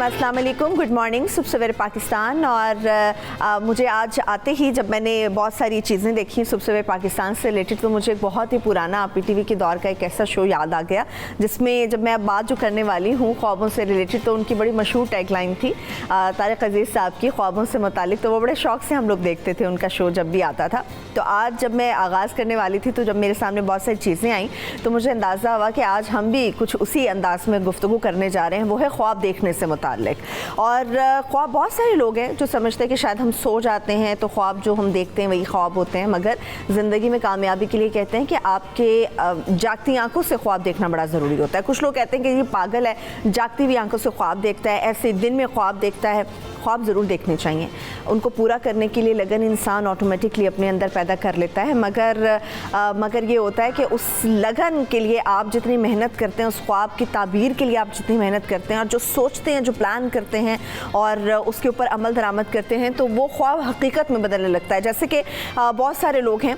अस्सलाम वालेकुम, good morning, सुबह सवेरे पाकिस्तान। और मुझे आज आते ही जब मैंने बहुत सारी चीज़ें देखी सुबह सवेरे पाकिस्तान से रिलेटेड, तो मुझे एक बहुत ही पुराना PTV के दौर का एक ऐसा शो याद आ गया जिसमें जब मैं अब बात जो करने वाली हूँ ख्वाबों से रिलेटेड, तो उनकी बड़ी मशहूर टैगलाइन थी तारिक अजीज़ साहब की, ख्वाबों से मुतालिक। तो वो बड़े शौक़ से हम लोग देखते थे उनका शो जब भी आता था। तो आज जब मैं आगाज़ करने वाली थी, तो जब मेरे सामने बहुत सारी चीज़ें आई, तो मुझे अंदाज़ा हुआ कि आज हम भी कुछ उसी अंदाज़ में गुफ्तगू करने जा रहे हैं, वो है ख्वाब देखने से मुतालिक। और ख्वाब, बहुत सारे लोग हैं जो समझते हैं कि शायद हम सो जाते हैं तो ख्वाब जो हम देखते हैं वही ख्वाब होते हैं, मगर ज़िंदगी में कामयाबी के लिए कहते हैं कि आपके जागती आंखों से ख्वाब देखना बड़ा ज़रूरी होता है। कुछ लोग कहते हैं कि ये पागल है, जागती हुई आंखों से ख्वाब देखता है, ऐसे दिन में ख्वाब देखता है। ख्वाब ज़रूर देखने चाहिए, उनको पूरा करने के लिए लगन इंसान ऑटोमेटिकली अपने अंदर पैदा कर लेता है, मगर ये होता है कि उस लगन के लिए आप जितनी मेहनत करते हैं, उस ख्वाब की ताबीर के लिए आप जितनी मेहनत करते हैं और जो सोचते हैं, जो प्लान करते हैं और उसके ऊपर अमल दरामद करते हैं, तो वो ख्वाब हकीकत में बदलने लगता है। जैसे कि बहुत सारे लोग हैं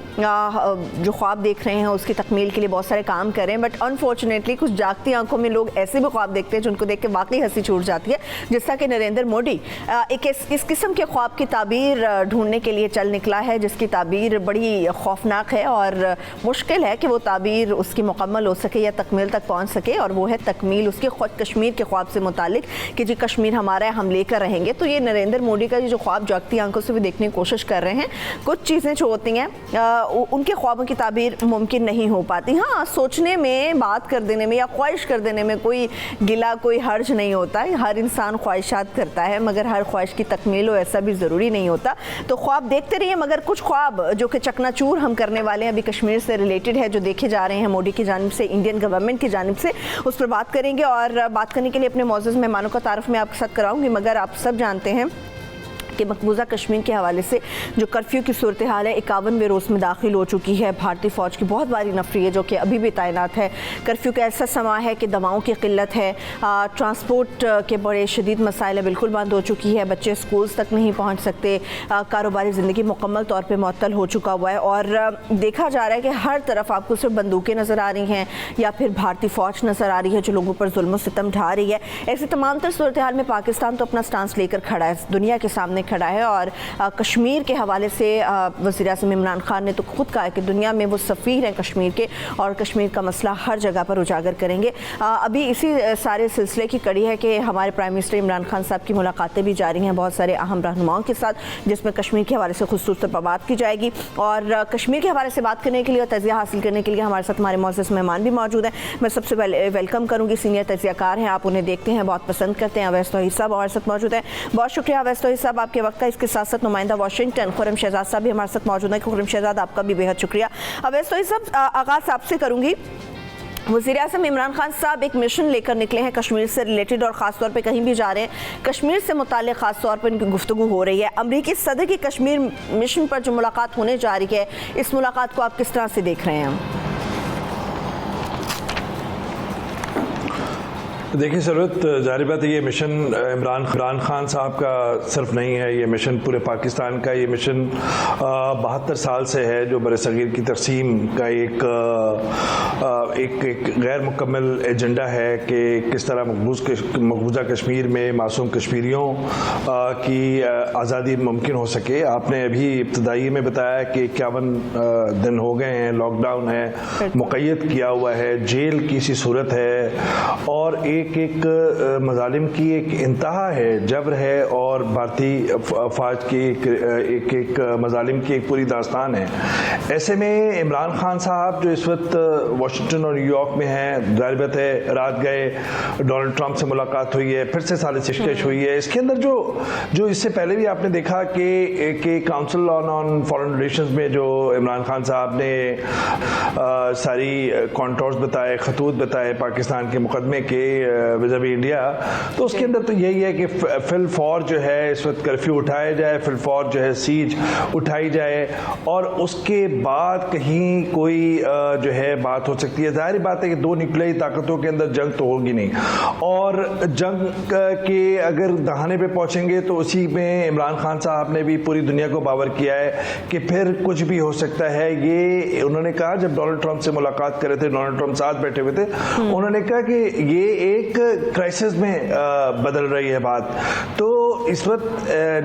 जो ख्वाब देख रहे हैं, उसकी तकमील के लिए बहुत सारे काम कर रहे हैं, बट अनफॉर्चुनेटली कुछ जागती आंखों में लोग ऐसे भी ख्वाब देखते हैं जिनको देख के वाकई हंसी छूट जाती है। जिस तरह कि नरेंद्र मोदी एक इस किस्म के ख्वाब की ताबीर ढूंढने के लिए चल निकला है, जिसकी ताबीर बड़ी खौफनाक है और मुश्किल है कि वो ताबीर उसकी मुकम्मल हो सके या तकमील तक पहुंच सके, और वो है तकमील उसके खुद कश्मीर के ख्वाब से मुतालिक कि जी कश्मीर हमारा है, हम लेकर रहेंगे। तो ये नरेंद्र मोदी का जो ख्वाब जागती आंखों से भी देखने की कोशिश कर रहे हैं, कुछ चीज़ें जो होती हैं उनके ख्वाबों की ताबीर मुमकिन नहीं हो पाती। हाँ, सोचने में, बात कर देने में या ख्वाहिश कर देने में कोई गिला, कोई हर्ज नहीं होता है। हर इंसान ख्वाहिशात करता है, मगर हर ख्वाहिश की तकमील हो ऐसा भी ज़रूरी नहीं होता। तो ख्वाब देखते रहिए, मगर कुछ ख्वाब जो कि चकनाचूर हम करने वाले हैं, अभी कश्मीर से रिलेटेड है, जो देखे जा रहे हैं मोदी की जानिब से, इंडियन गवर्नमेंट की जानिब से, उस पर बात करेंगे। और बात करने के लिए अपने मौजूद मेहमानों का तारुफ मैं आपके साथ कराऊंगी, मगर आप सब जानते हैं कि मकबूजा कश्मीर के हवाले से जो कर्फ्यू की सूरत हाल है 51वें रोज़ में दाखिल हो चुकी है। भारतीय फ़ौज की बहुत भारी नफरी है जो कि अभी भी तैनात है। कर्फ्यू का ऐसा समा है कि दवाओं की किल्लत है, ट्रांसपोर्ट के बड़े शदीद मसाइल बिल्कुल बंद हो चुकी है, बच्चे स्कूल्स तक नहीं पहुँच सकते, कारोबारी ज़िंदगी मुकम्मल तौर पर मुअत्तल हो चुका हुआ है। और देखा जा रहा है कि हर तरफ आपको सिर्फ बंदूकें नज़र आ रही हैं या फिर भारतीय फ़ौज नज़र आ रही है जो लोगों पर जुल्म सितम ढा रही है। ऐसी तमाम तर सूरत हाल में पाकिस्तान तो अपना स्टांस लेकर खड़ा है, दुनिया के सामने खड़ा है। और कश्मीर के हवाले से वज़ीर-ए-आज़म इमरान खान ने तो खुद कहा है कि दुनिया में वो सफ़ीर हैं कश्मीर के, और कश्मीर का मसला हर जगह पर उजागर करेंगे। अभी इसी सारे सिलसिले की कड़ी है कि हमारे प्राइम मिनिस्टर इमरान खान साहब की मुलाकातें भी जारी हैं बहुत सारे अहम रहनुमाओं के साथ, जिसमें कश्मीर के हवाले से खुसूस तौर पर बात की जाएगी। और कश्मीर के हवाले से बात करने के लिए और तजिया हासिल करने के लिए हमारे साथ हमारे मौजूद मेहमान भी मौजूद हैं। मैं सबसे पहले वेलकम करूँगी, सीनियर तजियाकार हैं, आप उन्हें देखते हैं, बहुत पसंद करते हैं, अवैस तौहीद साहब हमारे साथ मौजूद हैं। बहुत शुक्रिया अवैस तौहीद साहब आपके वक्त का। इसके साथ साथ नुमाइंदा वाशिंगटन खुर्रम शहजाद साहब भी हमारे साथ मौजूद हैं। खुर्रम शहजाद, आपका भी बेहद शुक्रिया। अवैस तौहीद साहब, आगाज़ आपसे करूँगी। वज़ीर-ए-आज़म इमरान खान साहब एक मिशन लेकर निकले हैं कश्मीर से रिलेटेड, और ख़ास तौर पे कहीं भी जा रहे हैं कश्मीर से मुताल्लिक़ ख़ास तौर पर इनकी गुफ्तगू हो रही है। अमरीकी सदर की कश्मीर मिशन पर जो मुलाकात होने जा रही है, इस मुलाकात को आप किस तरह से देख रहे हैं? देखिए ज़रूरत, ज़ाहिर बात है ये मिशन इमरान खान साहब का सिर्फ नहीं है, ये मिशन पूरे पाकिस्तान का, ये मिशन 72 साल से है जो बरसगीर की तकसीम का एक गैर मुकम्मल एजेंडा है कि किस तरह मकबूजा कश्मीर में मासूम कश्मीरियों की आज़ादी मुमकिन हो सके। आपने अभी इब्तदाई में बताया कि 51 दिन हो गए हैं, लॉकडाउन है, मुक़य्यद किया हुआ है, जेल की सी सूरत है, और एक मजालिम की एक इंतहा है, जबर है, और भारतीय फ़ौज की एक मजालिम की एक पूरी दास्तान है। ऐसे में इमरान खान साहब जो इस वक्त वाशिंगटन और न्यूयॉर्क में हैं, ज़ाहिर बात है रात गए, डोनाल्ड ट्रंप से मुलाकात हुई है, फिर से सालिश पेश हुई है। इसके अंदर जो इससे पहले भी आपने देखा कि काउंसिल ऑन फॉरेन रिलेशंस में जो इमरान खान साहब ने सारी कॉन्टोर्स बताए, खतूत बताए पाकिस्तान के मुकदमे के, विज़ावी इंडिया, तो उसके अंदर तो यही है कि फिल फौर जो है इस वक्त कर्फ्यू उठाया जाए, फिल फौर जो है सीज उठाई जाए और उसके बाद कहीं कोई जो है बात हो सकती है। जाहिर बात है कि दो निकली ताकतों के अंदर जंग तो होगी नहीं, और जंग के अगर दहाने पे पहुंचेंगे तो उसी में इमरान खान साहब ने भी पूरी दुनिया को बावर किया है कि फिर कुछ भी हो सकता है। ये उन्होंने कहा जब डोनाल्ड ट्रंप से मुलाकात कर रहे थे, डोनाल्ड ट्रंप साथ बैठे हुए थे, उन्होंने कहा कि ये एक क्राइसिस में बदल रही है बात। तो इस वक्त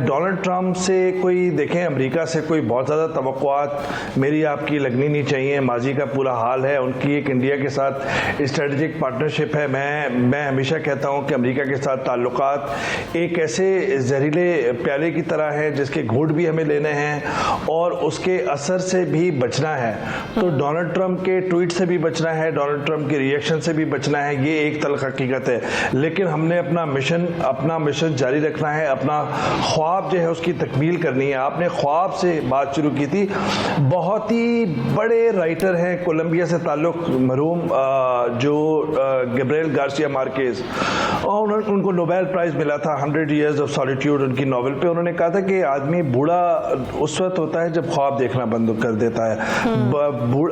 डोनाल्ड ट्रंप से कोई देखें, अमेरिका से कोई बहुत ज़्यादा तवक्कुआत मेरी आपकी लगनी नहीं चाहिए। माजी का पूरा हाल है, उनकी एक इंडिया के साथ स्ट्रेटजिक पार्टनरशिप है। मैं हमेशा कहता हूं कि अमेरिका के साथ ताल्लुकात एक ऐसे जहरीले प्याले की तरह है जिसके घूंट भी हमें लेने हैं और उसके असर से भी बचना है। तो डोनाल्ड ट्रंप के ट्वीट से भी बचना है, डोनाल्ड ट्रंप के रिएक्शन से भी बचना है, ये एक तल्ख हकीकत है। लेकिन हमने अपना मिशन जारी रखना है, अपना ख्वाब जो है उसकी तकमील करनी है। आपने ख्वाब से बात शुरू की थी। बहुत ही बड़े राइटर हैं कोलंबिया से ताल्लुक मरहूम जो गैब्रिएल गार्सिया मार्केज, और उनको नोबेल प्राइज़ मिला था 100 Years of Solitude उनकी नॉवल पे। उन्होंने कहा था कि आदमी बूढ़ा उस वक्त होता है जब ख्वाब देखना बंद कर देता है।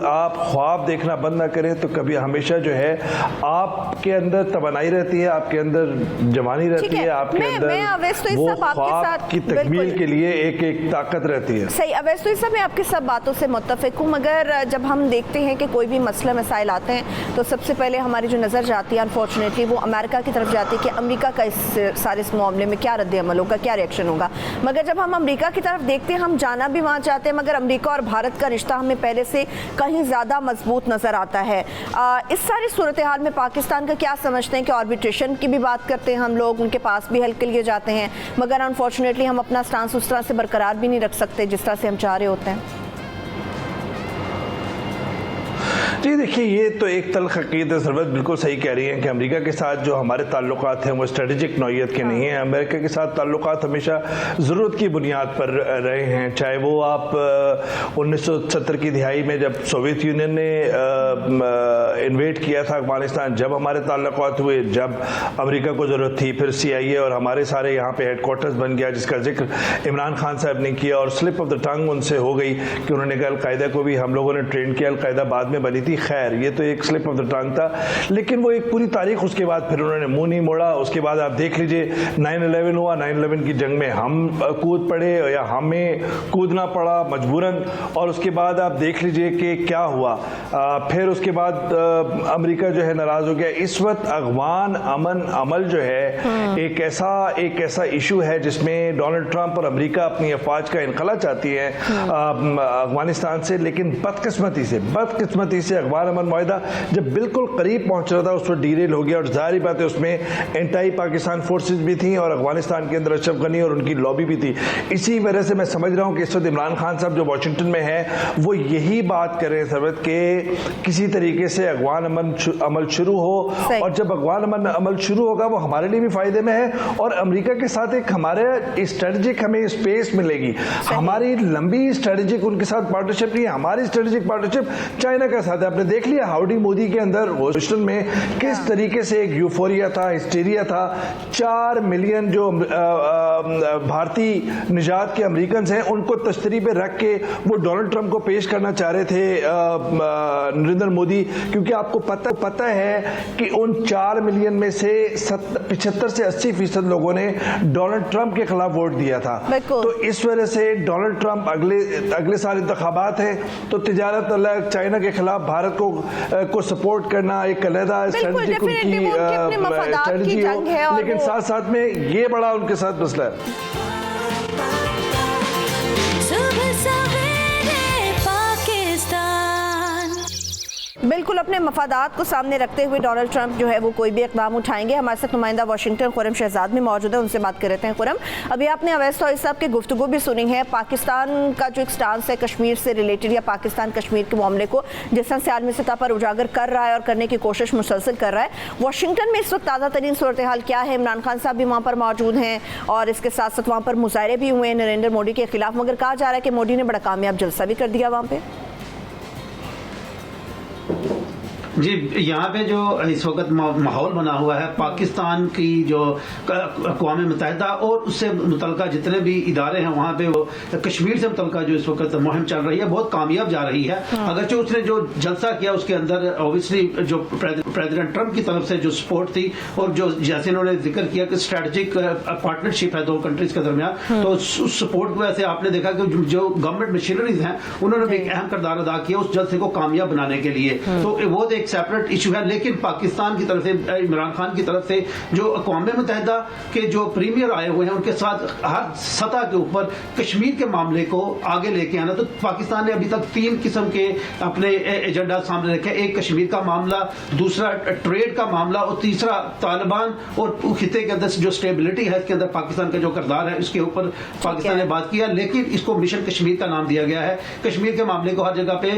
आप ख्वाब देखना बंद ना करें तो कभी हमेशा जो है आपके अंदर तवानाई रहती है, आपके अंदर जवानी रहती है, आपके अंदर वो ख्वाब की तकमील के लिए एक ताकत रहती है। सही अवैस, तो इस सब मैं आपकी सब बातों से मुत्तफिक हूँ, मगर जब हम देखते हैं कि कोई भी मसला मसाइल आते हैं तो सबसे पहले हमारी जो नज़र जाती है अनफॉर्चुनेटली वो अमेरिका की तरफ जाती है कि अमेरिका का इस मामले में क्या रद्द-ए-अमल होगा, क्या रिएक्शन होगा। मगर जब हम अमेरिका की तरफ देखते हैं, हम जाना भी वहाँ चाहते हैं, मगर अमेरिका और भारत का रिश्ता हमें पहले से कहीं ज़्यादा मजबूत नज़र आता है। इस सारी सूरत हाल में पाकिस्तान का क्या समझते हैं कि आर्बिट्रेशन की भी बात करते हैं हम लोग, उनके पास भी हेल्प के लिए जाते हैं, मगर अनफॉर्चुनेटली हम अपना स्टांस उस तरह से बरकरार भी नहीं रख सकते जिस तरह से हम चाह रहे होते हैं। जी देखिए, ये तो एक तल्ख हकीकत है। सरवत बिल्कुल सही कह रही हैं कि अमेरिका के साथ जो हमारे ताल्लुकात हैं वो स्ट्रेटेजिक नौइयत के नहीं हैं। अमेरिका के साथ ताल्लुकात हमेशा ज़रूरत की बुनियाद पर रहे हैं। चाहे वो आप 1970 की दिहाई में जब सोवियत यूनियन ने इन्वेट किया था अफगानिस्तान, जब हमारे ताल्लुकात हुए, जब अमेरिका को ज़रूरत थी, फिर CIA और हमारे सारे यहाँ पे हेडक्वार्टर्स बन गया जिसका जिक्र इमरान खान साहब ने किया, और स्लिप ऑफ द टंग उनसे हो गई कि उन्होंने कहा अलकायदा को भी हम लोगों ने ट्रेन किया, अलकायदा बाद में बनी थी। खैर ये तो एक स्लिप ऑफ द टंग था, लेकिन वो एक पूरी तारीख उसके बाद फिर उन्होंने मुंह नहीं मोड़ा। उसके बाद आप देख लीजिए 9/11 हुआ, 9/11 की जंग में हम कूद पड़े या हमें कूदना पड़ा मजबूरन, और उसके बाद आप देख लीजिए कि क्या हुआ। फिर उसके बाद अमेरिका जो है नाराज हो गया। इस वक्त अफगान अमन अमल जो है एक ऐसा इशू है जिसमें डोनाल्ड ट्रंप और अमेरिका अपनी अफवाज का इनखला चाहती है अफगानिस्तान से, लेकिन बदकिस्मती से अफगान अमन मुआहिदा जब बिल्कुल करीब पहुंच रहा था उस पर डीरेल हो गया, और जाहिर बात है उसमें एंटी पाकिस्तान फोर्सेस भी थी और अफगानिस्तान के अंदर अशरफ गनी और उनकी लॉबी भी थी। इसी वजह से मैं समझ रहा हूं कि इस वक्त इमरान खान साहब जो वाशिंगटन में है वो यही बात कर रहे हैं सरवत के किसी तरीके से अफगान अमल शुरू हो, और जब अफगान अमल शुरू होगा वो हमारे लिए भी फायदे में है, और अमेरिका के साथ एक हमारे स्ट्रेटेजिक हमें स्पेस मिलेगी। हमारी लंबी स्ट्रेटेजिक उनके साथ पार्टनरशिप नहीं है, हमारी स्ट्रेटेजिक पार्टनरशिप चाइना के साथ है। आपने देख लिया हाउडी मोदी के अंदर वाशिंगटन में किस तरीके से एक यूफोरिया था, हिस्टीरिया था। 4 मिलियन जो भारतीय निजात के अमेरिकन हैं उनको तश्तरी पे रख के वो डोनाल्ड ट्रंप को पेश करना चाह रहे थे नरेंद्र मोदी, क्योंकि आपको पता है कि उन 4 मिलियन में से 75 से 80% लोगों ने डोनाल्ड ट्रंप के खिलाफ वोट दिया था। तो इस वजह से डोनाल्ड ट्रंप अगले साल इंतखाबात है तो तिजारत चाइना के खिलाफ भारत को सपोर्ट करना एक अलग स्ट्रेटजी हो, लेकिन साथ साथ में ये बड़ा उनके साथ मसला है। बिल्कुल अपने मफादात को सामने रखते हुए डोनाल्ड ट्रंप जो है वो कोई भी इक़दाम उठाएंगे। हमारे साथ नुमाइंदा वाशिंगटन खुरम शहजाद में मौजूद है, उनसे बात कर रहे हैं। खुरम, अभी आपने अवैस तौहीद साहब की गुफ्तगू भी सुनी है। पाकिस्तान का जो एक स्टांस है कश्मीर से रिलेटेड या पाकिस्तान कश्मीर के मामले को जिस तरह से आलमी सतह पर उजागर कर रहा है और करने की कोशिश मुसलसल कर रहा है, वाशिंगटन में इस वक्त ताज़ा तरीन सूरत हाल क्या है? इमरान खान साहब भी वहाँ पर मौजूद हैं और इसके साथ साथ वहाँ पर मुजाहरे भी हुए हैं नरेंद्र मोदी के खिलाफ, मगर कहा जा रहा है कि मोदी ने बड़ा कामयाब जलसा भी कर दिया वहाँ पर। जी, यहाँ पे जो इस वक्त माहौल बना हुआ है, पाकिस्तान की जो अक़वाम मुत्तहिदा और उससे मुतल्लिका जितने भी इदारे हैं वहाँ पे वो कश्मीर से मुतल्लिका जो इस वक्त मुहिम चल रही है बहुत कामयाब जा रही है। अगरचे उसने जो जलसा किया उसके अंदर ऑब्वियसली जो प्रेसिडेंट ट्रंप की तरफ से जो सपोर्ट थी और जो जैसे इन्होंने जिक्र किया कि स्ट्रेटेजिक पार्टनरशिप है दो कंट्रीज के दरमियान, तो उस सपोर्ट को ऐसे आपने देखा कि जो गवर्नमेंट मशीनरीज हैं उन्होंने भी एक अहम किरदार अदा किया उस जलसे को कामयाब बनाने के लिए। तो वो एक सेपरेट इशू है, लेकिन पाकिस्तान की तरफ से इमरान खान की तरफ से जो अक़वाम मुत्तहिदा के जो प्रीमियर आए हुए हैं उनके साथ हर सतह के ऊपर कश्मीर के मामले को आगे लेके आना। तो पाकिस्तान ने अभी तक 3 किस्म के अपने एजेंडा सामने रखे, एक कश्मीर का मामला, दूसरा ट्रेड का मामला और तीसरा तालिबान और खिते के अंदर जो स्टेबिलिटी है इसके अंदर पाकिस्तान का जो किरदार है इसके ऊपर पाकिस्तान ने बात किया। लेकिन इसको मिशन कश्मीर का नाम दिया गया है। कश्मीर के मामले को हर जगह पे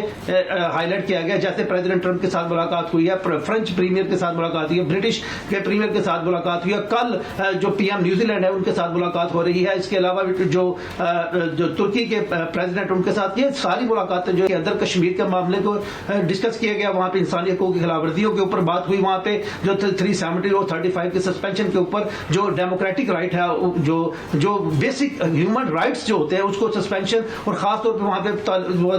हाईलाइट किया गया, जैसे प्रेसिडेंट ट्रंप के साथ मुलाकात हुई है, फ्रेंच प्रीमियर के साथ मुलाकात हुई है, ब्रिटिश के प्रीमियर के साथ मुलाकात हुई है, कल जो पीएम न्यूजीलैंड है उनके साथ मुलाकात हो रही है। इसके अलावा जो तुर्की के प्रेसिडेंट उनके साथ, ये सारी मुलाकातें जो के अंदर कश्मीर के मामले को डिस्कस किया गया। वहां पे इंसानी हकूक की खिलाफवर्जियों के ऊपर बात हुई, वहां पे जो 370 और 35 के सस्पेंशन के ऊपर जो डेमोक्रेटिक राइट है, जो बेसिक ह्यूमन राइट्स जो होते हैं उसको सस्पेंशन, और खासतौर पर वहां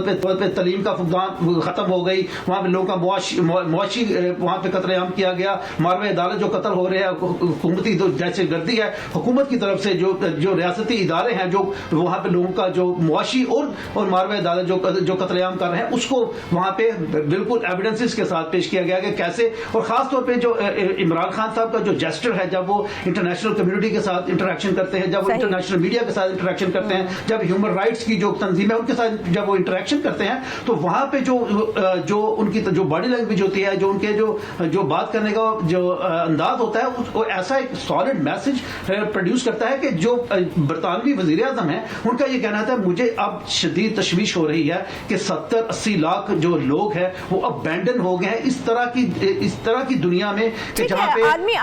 पे तलीम का फुकदान खत्म हो गई, वहां पे लोगों का मुआशी वहां पे कत्लेआम किया गया, मारवे अदालत जो कत्ल हो रहे हैं, हुकूमती जैसे गर्दी है हुकूमत की तरफ से जो रियासती इदारे हैं जो वहां पे लोगों का जो मुआशी और मारवे अदालत जो कत्लेआम कर रहे हैं उसको वहां पे बिल्कुल एविडेंसेस के साथ पेश किया गया कि कैसे, और खासतौर पे जो इमरान खान साहब का जो जेस्टर है जब वो इंटरनेशनल कम्युनिटी के साथ इंटरेक्शन करते हैं, जब वो इंटरनेशनल मीडिया के साथ इंटरेक्शन करते हैं, जब ह्यूमन राइट्स की जो तंजीम है उनके साथ जब वो इंटरेक्शन करते हैं, तो वहां पे जो उनकी जो बॉडी लैंग्वेज होती है, जो उनके जो बात करने का जो अंदाज होता है, वो ऐसा एक सॉलिड मैसेज प्रोड्यूस करता है कि जो बरतानवी वजीर आजम है उनका ये कहना था मुझे अब शदीद तशवीश हो रही है कि 70-80 लाख जो लोग हैं वो अबैंडन हो गए हैं इस तरह की दुनिया में कि जहां पे आदमी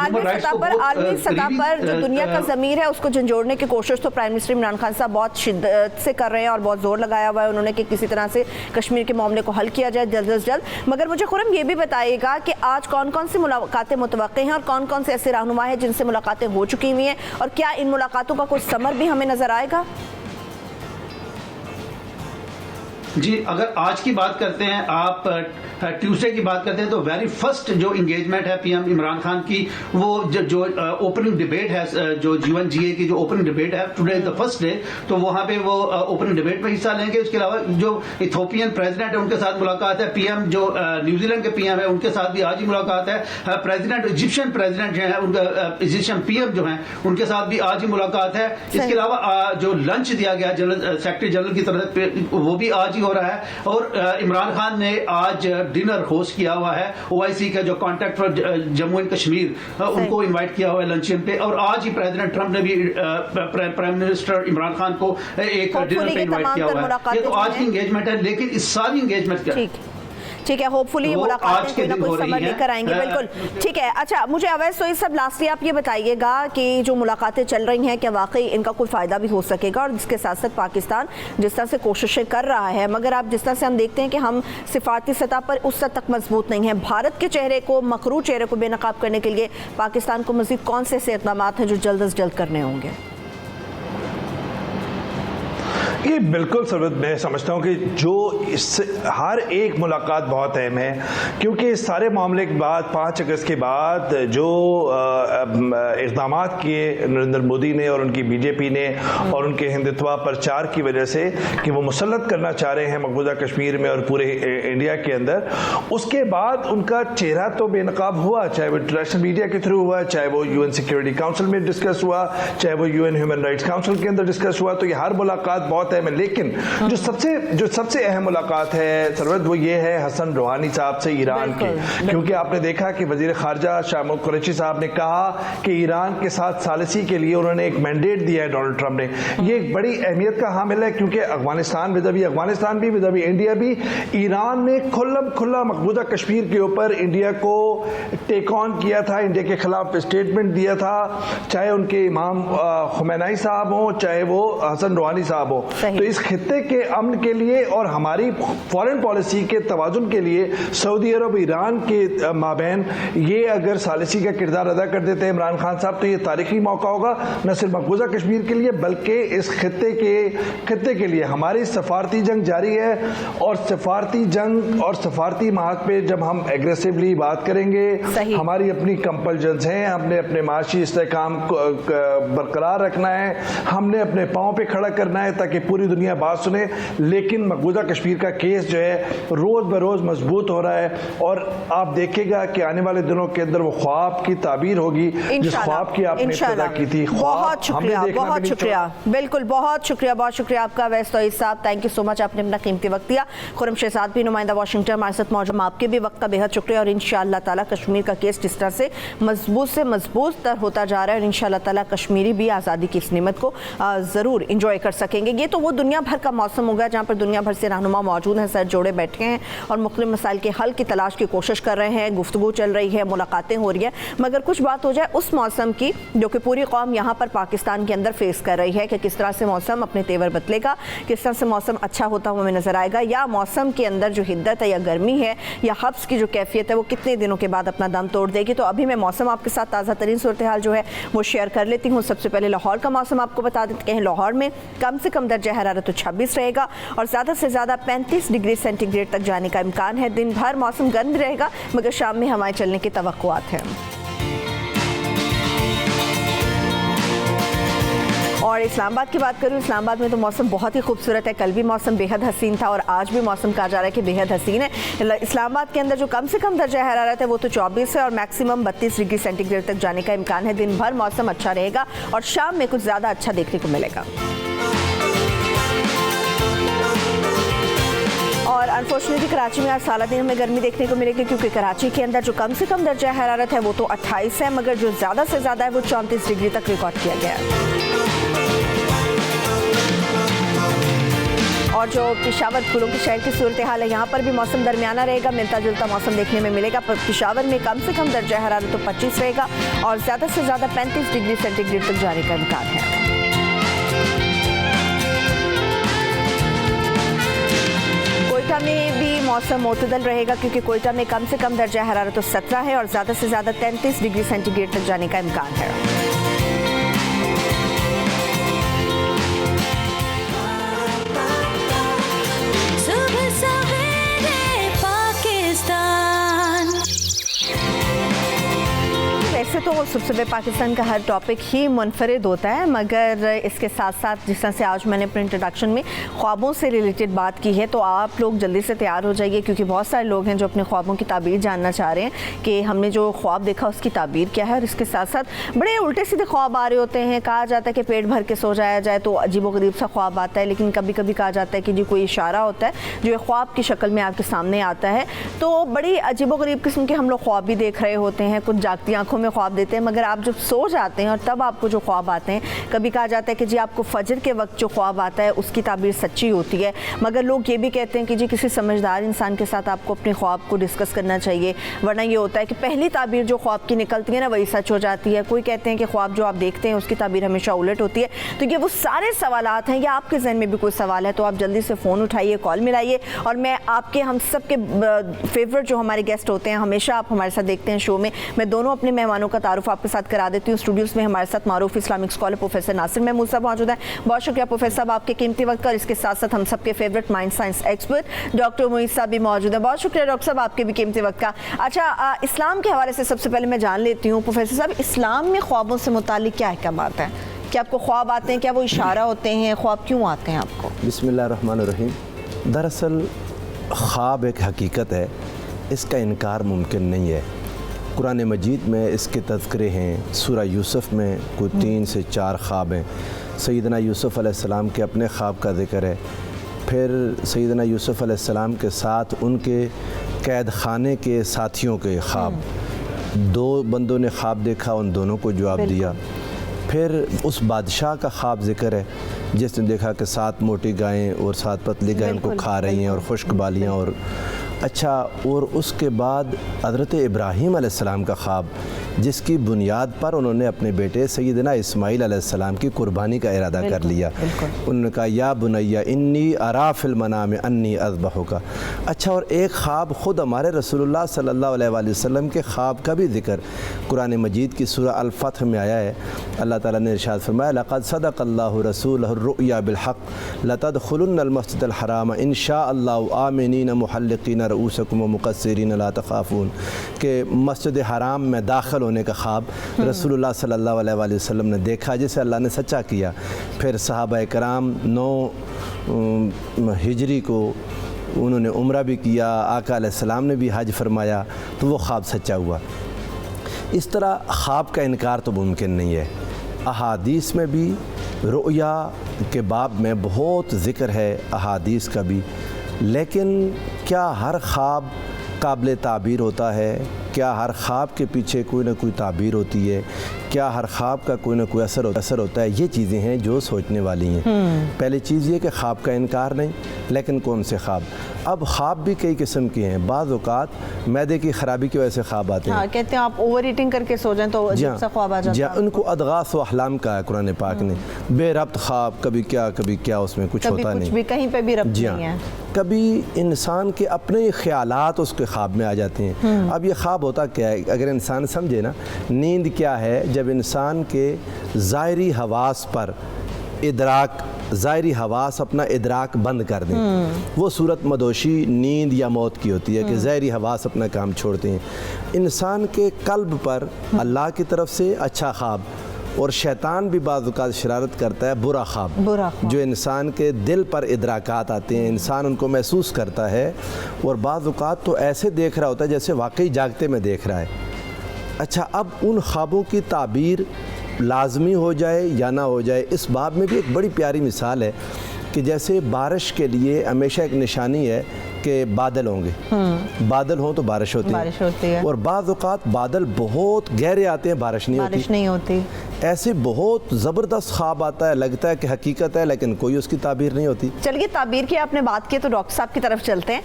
सतह पर जो दुनिया का ज़मीर है उसको झंझोड़ने की कोशिश तो प्राइम मिनिस्टर इमरान खान साहब बहुत शिद्दत से कर रहे हैं और बहुत जोर लगाया हुआ है उन्होंने कि किसी तरह से कश्मीर के मामले को हल किया जाए जल्द से जल्द। मगर मुझे खुरम ये भी बताइएगा कि आज कौन कौन सी मुलाकातें मुतवक्के हैं और कौन कौन से ऐसे रहनुमा हैं जिनसे मुलाकातें हो चुकी हुई हैं, और क्या इन मुलाकातों का कुछ समर भी हमें नजर आएगा? जी, अगर आज की बात करते हैं, आप ट्यूसडे की बात करते हैं, तो वेरी फर्स्ट जो इंगेजमेंट है पीएम इमरान खान की, वो जो ओपनिंग डिबेट है, जो G1GA की जो ओपनिंग डिबेट है, टुडे द फर्स्ट डे, तो वहां पे वो ओपनिंग डिबेट में हिस्सा लेंगे। उसके अलावा जो इथोपियन प्रेसिडेंट है उनके साथ मुलाकात है, पीएम जो न्यूजीलैंड के पीएम है उनके साथ भी आज ही मुलाकात है, प्रेसिडेंट इजिप्शियन प्रेसिडेंट जो है उनका इजिप्शियन पीएम जो है उनके साथ भी आज ही मुलाकात है। इसके अलावा जो लंच दिया गया सेक्रेटरी जनरल की तरफ वो भी आज ही हो रहा है, और इमरान खान ने आज डिनर होस्ट किया हुआ है, OIC का जो contact for Jammu and Kashmir उनको इनवाइट किया हुआ है लंचन पे, और आज ही प्रेसिडेंट ट्रंप ने भी प्राइम मिनिस्टर इमरान खान को एक डिनर पे इनवाइट किया हुआ है। ये तो आज की एंगेजमेंट है, लेकिन इस सारी एंगेजमेंट ठीक है, होपफुली ये मुलाकातें कोई ना कोई समझ लेकर आएंगे। बिल्कुल ठीक है। अच्छा, मुझे अवैस तो ये सब लास्टली आप ये बताइएगा कि जो मुलाकातें चल रही हैं क्या वाकई इनका कोई फ़ायदा भी हो सकेगा, और इसके साथ साथ पाकिस्तान जिस तरह से कोशिशें कर रहा है, मगर आप जिस तरह से हम देखते हैं कि हम सिफारती सतह पर उस सतह तक मजबूत नहीं है, भारत के चेहरे को, मकरू चेहरे को बेनकाब करने के लिए पाकिस्तान को मज़ीद कौन से ऐसे इक़दाम हैं जो जल्द अज जल्द करने होंगे? ये बिल्कुल सरवत, मैं समझता हूँ कि जो हर एक मुलाकात बहुत अहम है, क्योंकि इस सारे मामले के बाद 5 अगस्त के बाद जो इक़दाम किए नरेंद्र मोदी ने और उनकी बीजेपी ने और उनके हिंदुत्व प्रचार की वजह से कि वो मुसल्लत करना चाह रहे हैं मकबूजा कश्मीर में और पूरे इंडिया के अंदर, उसके बाद उनका चेहरा तो बेनकाब हुआ, चाहे वो इंटरनेशनल मीडिया के थ्रू हुआ, चाहे वो UN सिक्योरिटी काउंसिल में डिस्कस हुआ, चाहे वो UN ह्यूमन राइट्स काउंसिल के अंदर डिस्कस हुआ। तो ये हर मुलाकात बहुत अहम है, लेकिन जो सबसे अहम मुलाकात है सरवत वो ये है हसन रूहानी साहब से ईरान की, क्योंकि आपने देखा कि वजीर खारजा शाह महमूद कुरैशी साहब ने कहा कि ईरान के साथ सालिसी के लिए उन्होंने एक मैंडेट दिया है डोनाल्ड ट्रंप ने। ये एक बड़ी अहमियत का हामिल है, क्योंकि अफगानिस्तान भी इंडिया भी ईरान ने खुला मकबूजा कश्मीर के ऊपर इंडिया को टेक ऑन किया था, इंडिया के खिलाफ स्टेटमेंट दिया था, चाहे उनके इमाम खुमैनी साहब हो, चाहे वो हसन रूहानी साहब हो। सही। तो इस खित्ते के अमन के लिए और हमारी फॉरेन पॉलिसी के तवाजुन के लिए सऊदी अरब ईरान के माबैन ये अगर सालिसी का किरदार अदा कर देते हैं इमरान खान साहब, तो ये तारीखी मौका होगा न सिर्फ मकबूजा कश्मीर के लिए बल्कि इस खित्ते के लिए। हमारी सफारती जंग जारी है और सफारती जंग और सफारती महाज पे जब हम एग्रेसिवली बात करेंगे, हमारी अपनी कंपल्जन्स हैं, हमने अपने माशी इस्तेकाम को बरकरार रखना है, हमने अपने पाँव पे खड़ा करना है ताकि पूरी दुनिया बात सुने। लेकिन मकबूजा कश्मीर का केस जो है रोज़ ब रोज़ मजबूत हो रहा है और आप देखेगा कि आने वाले दिनों के अंदर वो ख्वाब की ताबीर होगी जिस ख्वाब की आपने इब्तिदा की थी। बहुत शुक्रिया, बहुत शुक्रिया, बिल्कुल बहुत शुक्रिया आपका वैस तोईद साहब, थैंक यू सो मच, आपने अपना कीमती वक्त दिया। खुरम शहजाद भी नुमाइंदा वाशिंगटन हमारे साथ मौजूद, आपके भी वक्त का बेहद शुक्रिया। और इंशाअल्लाह ताला कश्मीर का केस जिस तरह से मजबूत तर होता जा रहा है और इंशाअल्लाह ताला कश्मीरी भी आज़ादी की इस नेमत को ज़रूर इंजॉय कर सकेंगे। ये तो वो दुनिया भर का मौसम होगा जहाँ पर दुनिया भर से रहनुमा मौजूद हैं, सर जोड़े बैठे हैं और मुख्तलिफ मसाइल के हल की तलाश की कोशिश कर रहे हैं, गुफ्तगू चल रही है, मुलाकातें हो रही है। मगर कुछ बात हो जाए उस मौसम की जो कि पूरी कौम यहाँ पर पाकिस्तान के अंदर फेस कर रही है कि किस तरह से मौसम अपने तेवर बदलेगा, किस तरह से मौसम अच्छा होता हुआ हमें नजर आएगा, या मौसम के अंदर जो हिद्दत है या गर्मी है या हब्स की जो कैफियत है वो कितने दिनों के बाद अपना दम तोड़ देगी। तो अभी मैं मौसम आपके साथ ताज़ा तरीन सूरत हाल जो है वो शेयर कर लेती हूँ। सबसे पहले लाहौर का मौसम आपको बता देते हैं। लाहौर में कम से कम दर्जा हरारत तो 26 रहेगा और ज़्यादा से ज़्यादा 35 डिग्री सेंटीग्रेड तक जाने का इम्कान है। दिन भर मौसम गर्म रहेगा मगर शाम में हवाएं चलने की तवक्कुआत है। और इस्लामाबाद की बात करूँ, इस्लामाबाद में तो मौसम बहुत ही खूबसूरत है। कल भी मौसम बेहद हसीन था और आज भी मौसम कहा जा रहा है कि बेहद हसीन है। इस्लामाबाद के अंदर जो कम से कम दर्जा हरारत है वो तो 24 है और मैक्सिमम 32 डिग्री सेंटीग्रेड तक जाने का इम्कान है। दिन भर मौसम अच्छा रहेगा और शाम में कुछ ज़्यादा अच्छा देखने को मिलेगा। और अनफॉर्चुनेटली कराची में आज सारा दिन हमें गर्मी देखने को मिलेगी क्योंकि कराची के अंदर जो कम से कम दर्जा हरारत है वो तो 28 है मगर जो ज़्यादा से ज़्यादा है वो 34 डिग्री तक रिकॉर्ड किया गया है। और जो पिशावर फूलों के शहर की सूरत हाल है यहाँ पर भी मौसम दरमियाना रहेगा, मिलता जुलता मौसम देखने में मिलेगा। पिशावर में कम से कम दर्जा हरारत तो 25 रहेगा और ज़्यादा से ज़्यादा 35 डिग्री सेंटीग्रेड तक जाने का इम्कान है। कोयटा में भी मौसम मोतदल रहेगा क्योंकि कोयटा में कम से कम दर्जा हरारत तो 17 है और ज़्यादा से ज़्यादा 33 डिग्री सेंटीग्रेड तक जाने का इम्कान है। वैसे तो सबसे पाकिस्तान का हर टॉपिक ही मुनफरिद होता है मगर इसके साथ साथ जिस तरह से आज मैंने अपने इंट्रोडक्शन में ख्वाबों से रिलेटेड बात की है तो आप लोग जल्दी से तैयार हो जाइए क्योंकि बहुत सारे लोग हैं जो अपने ख्वाबों की ताबीर जानना चाह रहे हैं कि हमने जो ख्वाब देखा उसकी ताबीर क्या है। और इसके साथ साथ बड़े उल्टे सीधे ख्वाब आ रहे होते हैं। कहा जाता है कि पेट भर के सो जाया जाए तो अजीबोगरीब सा ख्वाब आता है, लेकिन कभी कभी कहा जाता है कि जी कोई इशारा होता है जो ख्वाब की शक्ल में आपके सामने आता है। तो बड़ी अजीबोगरीब किस्म के हम लोग ख्वाब भी देख रहे होते हैं, कुछ जागती आंखों में ख्वाब देते हैं मगर आप जब सो जाते हैं और तब आपको जो ख्वाब आते हैं, कभी कहा जाता है कि जी आपको फजर के वक्त जो ख्वाब आता है उसकी ताबीर सच्ची होती है। मगर लोग ये भी कहते हैं कि जी किसी समझदार इंसान के साथ आपको अपने ख्वाब को डिस्कस करना चाहिए, वरना ये होता है कि पहली ताबीर जो ख्वाब की निकलती है ना वही सच हो जाती है। कोई कहते हैं कि ख्वाब जो आप देखते हैं उसकी ताबीर हमेशा उलट होती है। तो ये वो सारे सवालात हैं या आपके जहन में भी कोई सवाल है तो आप जल्दी से फ़ोन उठाइए, कॉल मिलाइए और मैं आपके हम सब के फेवरेट जो हमारे गेस्ट होते हैं, हमेशा आप हमारे साथ देखते हैं शो में, मैं दोनों अपने मेहमानों का तारुफ आपके साथ करा देती हूँ। स्टूडियोज़ में हमारे साथ मारूफ Islamic scholar professor Nasir Mahmood Sahab मौजूद हैं। बहुत शुक्रिया प्रोफेसर साहब आपके कीमती वक्त का। और इसके साथ साथ हम सबके favourite mind science expert doctor Moid साहब भी मौजूद हैं। बहुत शुक्रिया डॉक्टर साहब आपके भी कीमती वक्त का। अच्छा, इस्लाम के हवाले से सबसे पहले मैं जान लेती हूँ प्रोफेसर साहब, इस्लाम में ख्वाबों से मुतालिक क्या अहकाम है? क्या आपको ख्वाब आते हैं? क्या वो इशारा होते हैं? ख्वाब क्यों आते हैं आपको? बिस्मिल्लाहिर्रहमानिर्रहीम। दरअसल ख्वाब एक हकीकत है, इसका इनकार मुमकिन नहीं है। कुरान मजीद में इसके तज़किरे हैं। सूरा यूसुफ में कोई 3 से 4 ख्वाब हैं। सैयदना यूसुफ अलैहिस्सलाम के अपने ख्वाब का ज़िक्र है, फिर सैयदना यूसुफ अलैहिस्सलाम के साथ उनके कैद खाने के साथियों के ख्वाब। 2 बंदों ने ख्वाब देखा, उन दोनों को जवाब दिया। फिर उस बादशाह का ख्वाब ज़िक्र है जिसने देखा कि 7 मोटी गायें और 7 पतली गायें उनको खा रही हैं और खुश्क बालियाँ और अच्छा। और उसके बाद हज़रत इब्राहीम अलैहिस्सलाम का ख्वाब जिसकी बुनियाद पर उन्होंने अपने बेटे सैयदना इस्माईल अलैहिस्सलाम की कुर्बानी का इरादा कर लिया। उन्होंने कहा या बुनैया इन्नी अरा फिल मनाम अन्नी अज़बहुका। अच्छा, और एक ख्वाब ख़ुद हमारे रसूलुल्लाह सल्लल्लाहु अलैहि वसल्लम के ख्वाब का भी जिक्र कुरान मजीद की सूरह अल-फतह में आया है। अल्लाह ताला ने इरशाद फरमाया लक़द सदक़ल्लाहु रसूलहु रुया बिलहक़ लतदखुलुन्नल मस्जिदल हराम इंशाअल्लाहु आमिनीन मुहल्लिक़ीन रऊसकुम व मुक़स्सिरीन ला तख़ाफ़ून के मस्जिद हराम में दाखिल होने का ख्वाब रसूलुल्लाह सल्लल्लाहु अलैहि वसल्लम ने देखा, जिसे अल्लाह ने सच्चा किया। फिर सहाबा कराम 9 हिजरी को उन्होंने उम्रा भी किया, आका अलैहिस्सलाम ने भी हज फरमाया, तो वो ख्वाब सच्चा हुआ। इस तरह ख्वाब का इनकार तो मुमकिन नहीं है। अहादीस में भी रुया के बाब में बहुत ज़िक्र है, अहादीस का भी, लेकिन क्या हर ख्वाब काबिल ताबीर होता है? क्या हर ख्वाब के पीछे कोई ना कोई ताबीर होती है? क्या हर ख्वाब का कोई ना कोई असर होता है? ये चीज़ें हैं जो सोचने वाली हैं। पहली चीज़ ये कि ख्वाब का इनकार नहीं, लेकिन कौन से ख्वाब? अब ख्वाब भी कई किस्म के हैं। बाज़ औक़ात मैदे की ख़राबी की वजह से ख्वाब आते हैं। हाँ, कहते हैं आप ओवर ईटिंग करके सो जाएं तो अजीब सा ख्वाब आ जाता है। उनको अदगास व अहलाम का है कुरान पाक ने, बेरब्त ख्वाब, कभी क्या उसमें कुछ होता नहीं, भी कहीं पे भी रब्त नहीं है। कभी इंसान के अपने ही ख्यालात उसके ख्वाब में आ जाते हैं। अब ये ख्वाब होता क्या है, अगर इंसान समझे ना, नींद क्या है? जब इंसान के ज़ाहिरी हवास पर इदराक, ज़ाहिरी हवास अपना इदराक बंद कर दें, वो सूरत मदोशी नींद या मौत की होती है कि ज़ाहिरी हवास अपना काम छोड़ते हैं। इंसान के कल्ब पर अल्लाह की तरफ से अच्छा ख्वाब, और शैतान भी बाज़ औक़ात शरारत करता है बुरा ख्वाब, जो इंसान के दिल पर इदराकात आते हैं, इंसान उनको महसूस करता है, और बाज़ औक़ात तो ऐसे देख रहा होता है जैसे वाकई जागते में देख रहा है। अच्छा, अब उन ख्वाबों की ताबीर लाजमी हो जाए या ना हो जाए, इस बाब में भी एक बड़ी प्यारी मिसाल है कि जैसे बारिश के लिए हमेशा एक निशानी है कि बादल होंगे, बादल हों तो बारिश होती है, और बाज़ औक़ात बादल बहुत गहरे आते हैं, बारिश नहीं होती। ऐसे बहुत ज़बरदस्त ख्वाब आता है, लगता है कि हकीकत है, लेकिन कोई उसकी ताबीर नहीं होती। चलिए, ताबीर की आपने बात की तो डॉक्टर साहब की तरफ चलते हैं।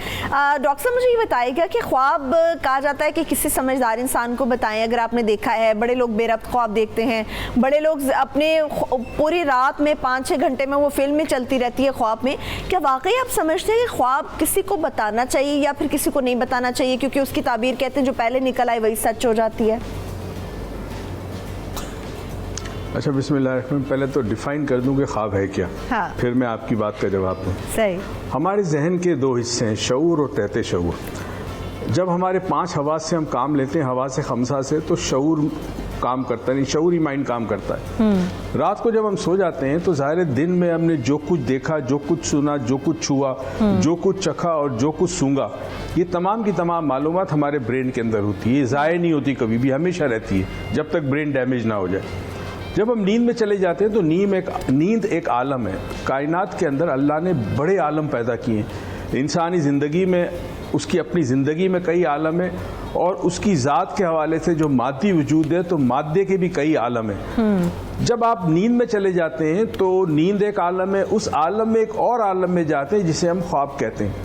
डॉक्टर साहब, मुझे ये बताइएगा कि ख्वाब कहा जाता है कि किसी समझदार इंसान को बताएं। अगर आपने देखा है, बड़े लोग बेरब्त ख्वाब देखते हैं, बड़े लोग अपने पूरी रात में 5-6 घंटे में वो फिल्में चलती रहती है ख्वाब में। क्या वाकई आप समझते हैं कि ख्वाब किसी को बताना चाहिए या फिर किसी को नहीं बताना चाहिए, क्योंकि उसकी ताबीर कहते हैं जो पहले निकल आए वही सच हो जाती है? अच्छा, बिस्मिल्लाह, पहले तो डिफ़ाइन कर दूं कि ख्वाब है क्या। हाँ। फिर मैं आपकी बात का जवाब दूं। सही। हमारे जहन के 2 हिस्से हैं, शऊर और तहते शऊर। जब हमारे 5 हवास से हम काम लेते हैं, हवास खमसा से, तो शऊर काम करता नहीं, शऊरी माइंड काम करता है। रात को जब हम सो जाते हैं तो ज़ाहिर दिन में हमने जो कुछ देखा, जो कुछ सुना, जो कुछ छुआ, जो कुछ चखा और जो कुछ सूंघा, ये तमाम की तमाम मालूमात हमारे ब्रेन के अंदर होती है। ये ज़ाया नहीं होती, कभी भी हमेशा रहती है जब तक ब्रेन डैमेज ना हो जाए। जब हम नींद में चले जाते हैं तो नींद एक आलम है। कायनात के अंदर अल्लाह ने बड़े आलम पैदा किए हैं। इंसानी ज़िंदगी में, उसकी अपनी ज़िंदगी में कई आलम है, और उसकी ज़ात के हवाले से जो मादी वजूद है तो मादे के भी कई आलम है। जब आप नींद में चले जाते हैं तो नींद एक आलम है, उस आलम में एक और आलम में जाते हैं जिसे हम ख्वाब कहते हैं।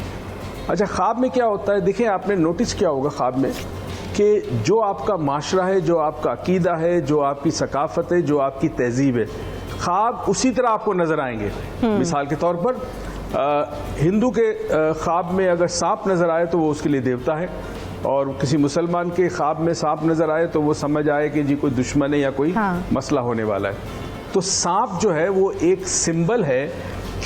अच्छा, ख्वाब में क्या होता है? देखिए, आपने नोटिस किया होगा ख्वाब में कि जो आपका माशरा है, जो आपका अकीदा है, जो आपकी सकाफ़त है, जो आपकी तहजीब है, ख्वाब उसी तरह आपको नज़र आएंगे। मिसाल के तौर पर हिंदू के ख्वाब में अगर सांप नज़र आए तो वो उसके लिए देवता है, और किसी मुसलमान के ख्वाब में सांप नज़र आए तो वो समझ आए कि जी कोई दुश्मन है या कोई मसला होने वाला है। तो सांप जो है वो एक सिंबल है,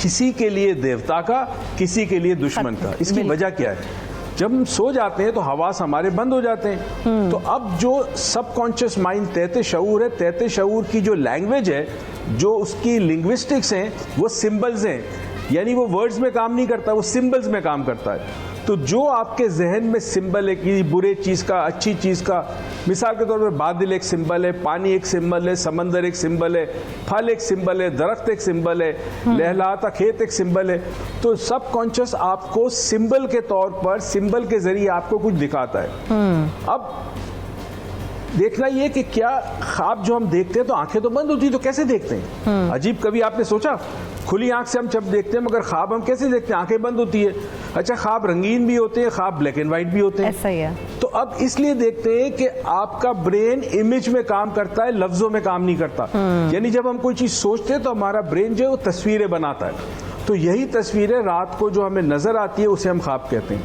किसी के लिए देवता का, किसी के लिए दुश्मन का। इसकी वजह क्या है? जब हम सो जाते हैं तो हवास हमारे बंद हो जाते हैं। तो अब जो सबकॉन्शियस माइंड तहते शऊर है, तहते शऊर की जो लैंग्वेज है, जो उसकी लिंग्विस्टिक्स हैं, वो सिंबल्स हैं, यानी वो वर्ड्स में काम नहीं करता, वो सिंबल्स में काम करता है। तो जो आपके जहन में सिंबल है कि बुरे चीज़ का, अच्छी चीज़ का, मिसाल के तौर पर बादल एक सिंबल है, पानी एक सिंबल है, समंदर एक सिंबल है, फल एक सिंबल है, दरख्त एक सिंबल है, लहलाता खेत एक सिंबल है। तो सब कॉन्शियस आपको सिंबल के तौर पर, सिंबल के जरिए आपको कुछ दिखाता है। अब देखना ये कि क्या ख्वाब जो हम देखते हैं तो आंखें तो बंद होती है, तो कैसे देखते हैं? अजीब, कभी आपने सोचा? खुली आंख से हम जब देखते हैं, मगर ख्वाब हम कैसे देखते हैं? आंखें बंद होती है। अच्छा, ख्वाब रंगीन भी होते हैं, ख्वाब ब्लैक एंड व्हाइट भी होते हैं। ऐसा ही है। तो अब इसलिए देखते हैं कि आपका ब्रेन इमेज में काम करता है, लफ्जों में काम नहीं करता। यानी जब हम कोई चीज सोचते हैं तो हमारा ब्रेन जो है वो तस्वीरें बनाता है। तो यही तस्वीरें रात को जो हमें नजर आती है उसे हम ख्वाब कहते हैं।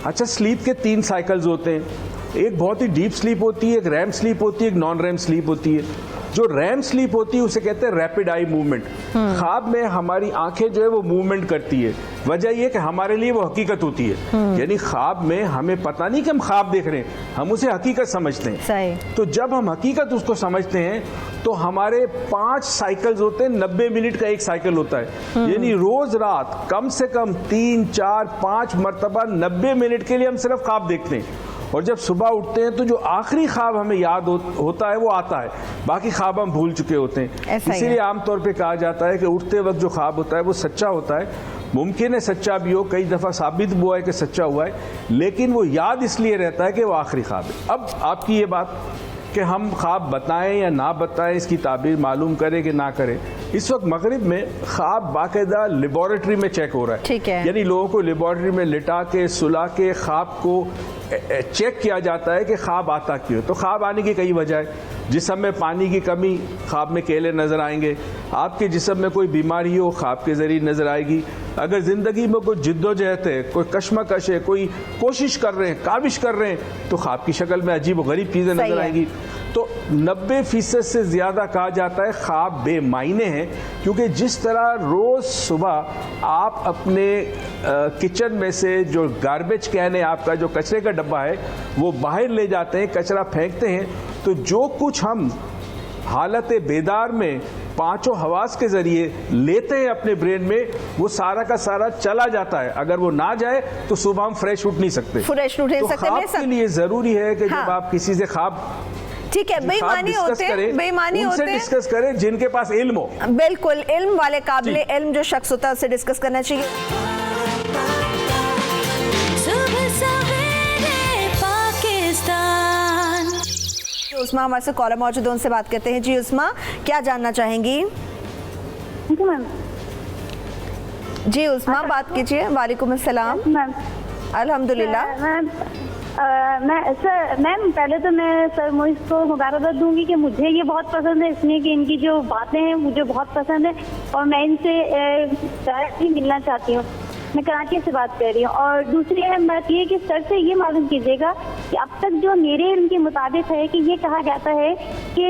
अच्छा, स्लीप के 3 साइकिल्स होते हैं। एक बहुत ही डीप स्लीप होती है, एक रैम स्लीप होती है, एक नॉन रैम स्लीप होती है। जो रैम स्लीप होती है उसे कहते हैं रैपिड आई मूवमेंट। ख्वाब में हमारी आंखें जो है वो मूवमेंट करती है। वजह यह कि हमारे लिए वो हकीकत होती है। यानी ख्वाब में हमें पता नहीं कि हम ख्वाब देख रहे हैं, हम उसे हकीकत समझते हैं। सही। तो जब हम हकीकत उसको समझते हैं तो हमारे 5 साइकिल्स होते हैं, 90 मिनट का एक साइकिल होता है। यानी रोज रात कम से कम 3, 4, 5 मरतबा 90 मिनट के लिए हम सिर्फ ख्वाब देखते हैं। और जब सुबह उठते हैं तो जो आखिरी ख्वाब हमें याद होता है वो आता है, बाकी ख्वाब हम भूल चुके होते हैं। इसीलिए आमतौर पे कहा जाता है कि उठते वक्त जो ख्वाब होता है वो सच्चा होता है। मुमकिन है सच्चा भी हो, कई दफ़ा साबित हुआ है कि सच्चा हुआ है, लेकिन वो याद इसलिए रहता है कि वो आखिरी ख्वाब है। अब आपकी ये बात कि हम ख्वाब बताएं या ना बताएं, इसकी ताबीर मालूम करें कि ना करें, इस वक्त मगरिब में ख्वाब बाकायदा लेबॉरेटरी में चेक हो रहा है। ठीक है। यानी लोगों को लेबॉरेटरी में लिटा के सुला के ख्वाब को चेक किया जाता है कि ख्वाब आता क्यों। तो ख्वाब आने की कई वजह है। जिस्म में पानी की कमी, ख्वाब में केले नजर आएंगे। आपके जिस्म में कोई बीमारी हो, ख्वाब के जरिए नजर आएगी। अगर जिंदगी में कोई जिद्दोजहद है, कोई कश्मकश है, कोई कोशिश कर रहे हैं, काविश कर रहे हैं, तो ख्वाब की शक्ल में अजीब व गरीब चीजें नजर आएंगी। तो 90% से ज्यादा कहा जाता है ख्वाब बेमायने हैं, क्योंकि जिस तरह रोज सुबह आप अपने किचन में से जो गार्बेज कैन है, आपका जो कचरे का डब्बा है, वो बाहर ले जाते हैं, कचरा फेंकते हैं, तो जो कुछ हम हालत बेदार में 5 हवास के जरिए लेते हैं अपने ब्रेन में, वो सारा का सारा चला जाता है। अगर वो ना जाए तो सुबह हम फ्रेश उठ नहीं सकते। फ्रेश उठ नहीं तो सकते। ख्वाब के लिए जरूरी है कि हाँ। जब आप किसी से ख्वाब, ठीक है, बेईमानी होते हैं, बेईमानी होते हैं, डिस्कस करें जिनके पास इल्म हो। बिल्कुल, इल्म वाले काबिल इल्म जो शख्स होता है उससे डिस्कस करना चाहिए। उस्मा हमारे से कॉलर मौजूद है, उनसे बात करते हैं। जी उस्मा, क्या जानना चाहेंगी? जी उस्मा, बात कीजिए। वालेकुम अस्सलाम। अल्हम्दुलिल्लाह। मैम पहले तो मैं सर मोइस को मुबारकबाद दूंगी कि मुझे ये बहुत पसंद है, इसलिए कि इनकी जो बातें हैं मुझे बहुत पसंद है और मैं इनसे डायरेक्टली मिलना चाहती हूँ। मैं कराची से बात कर रही हूँ। और दूसरी अहम बात ये कि सर से ये मालूम कीजिएगा कि अब तक जो मेरे इल्म के मुताबिक है कि ये कहा जाता है कि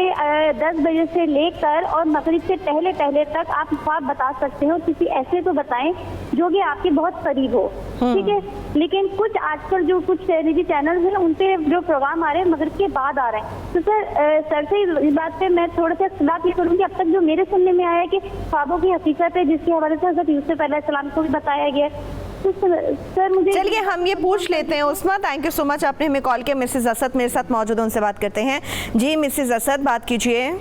10 बजे से लेकर और मगरिब से पहले पहले तक आप ख्वाब बता सकते हो, किसी ऐसे को बताएं जो कि आपके बहुत करीब हो, ठीक है। लेकिन कुछ आजकल जो कुछ टेलीविजन चैनल हैं उन पे जो प्रोग्राम आ रहे हैं मगरिब के बाद आ रहे हैं, तो सर से इस बात पे मैं थोड़ा सा इख्तिलाफ ये करूँगी। अब तक जो मेरे सुनने में आया है कि ख्वाबों की हकीकत है, जिसके हवाले से हज़रत यूसुफ अलैहिस्सलाम को भी बताया गया। तो सर मुझे चलिए हम ये पूछ लेते हैं। उस्मा, थैंक यू सो मच, आपने हमें कॉल किया। मिसेस असद मेरे साथ मौजूद, उनसे बात करते हैं। जी मिसेस असद, बात कीजिए।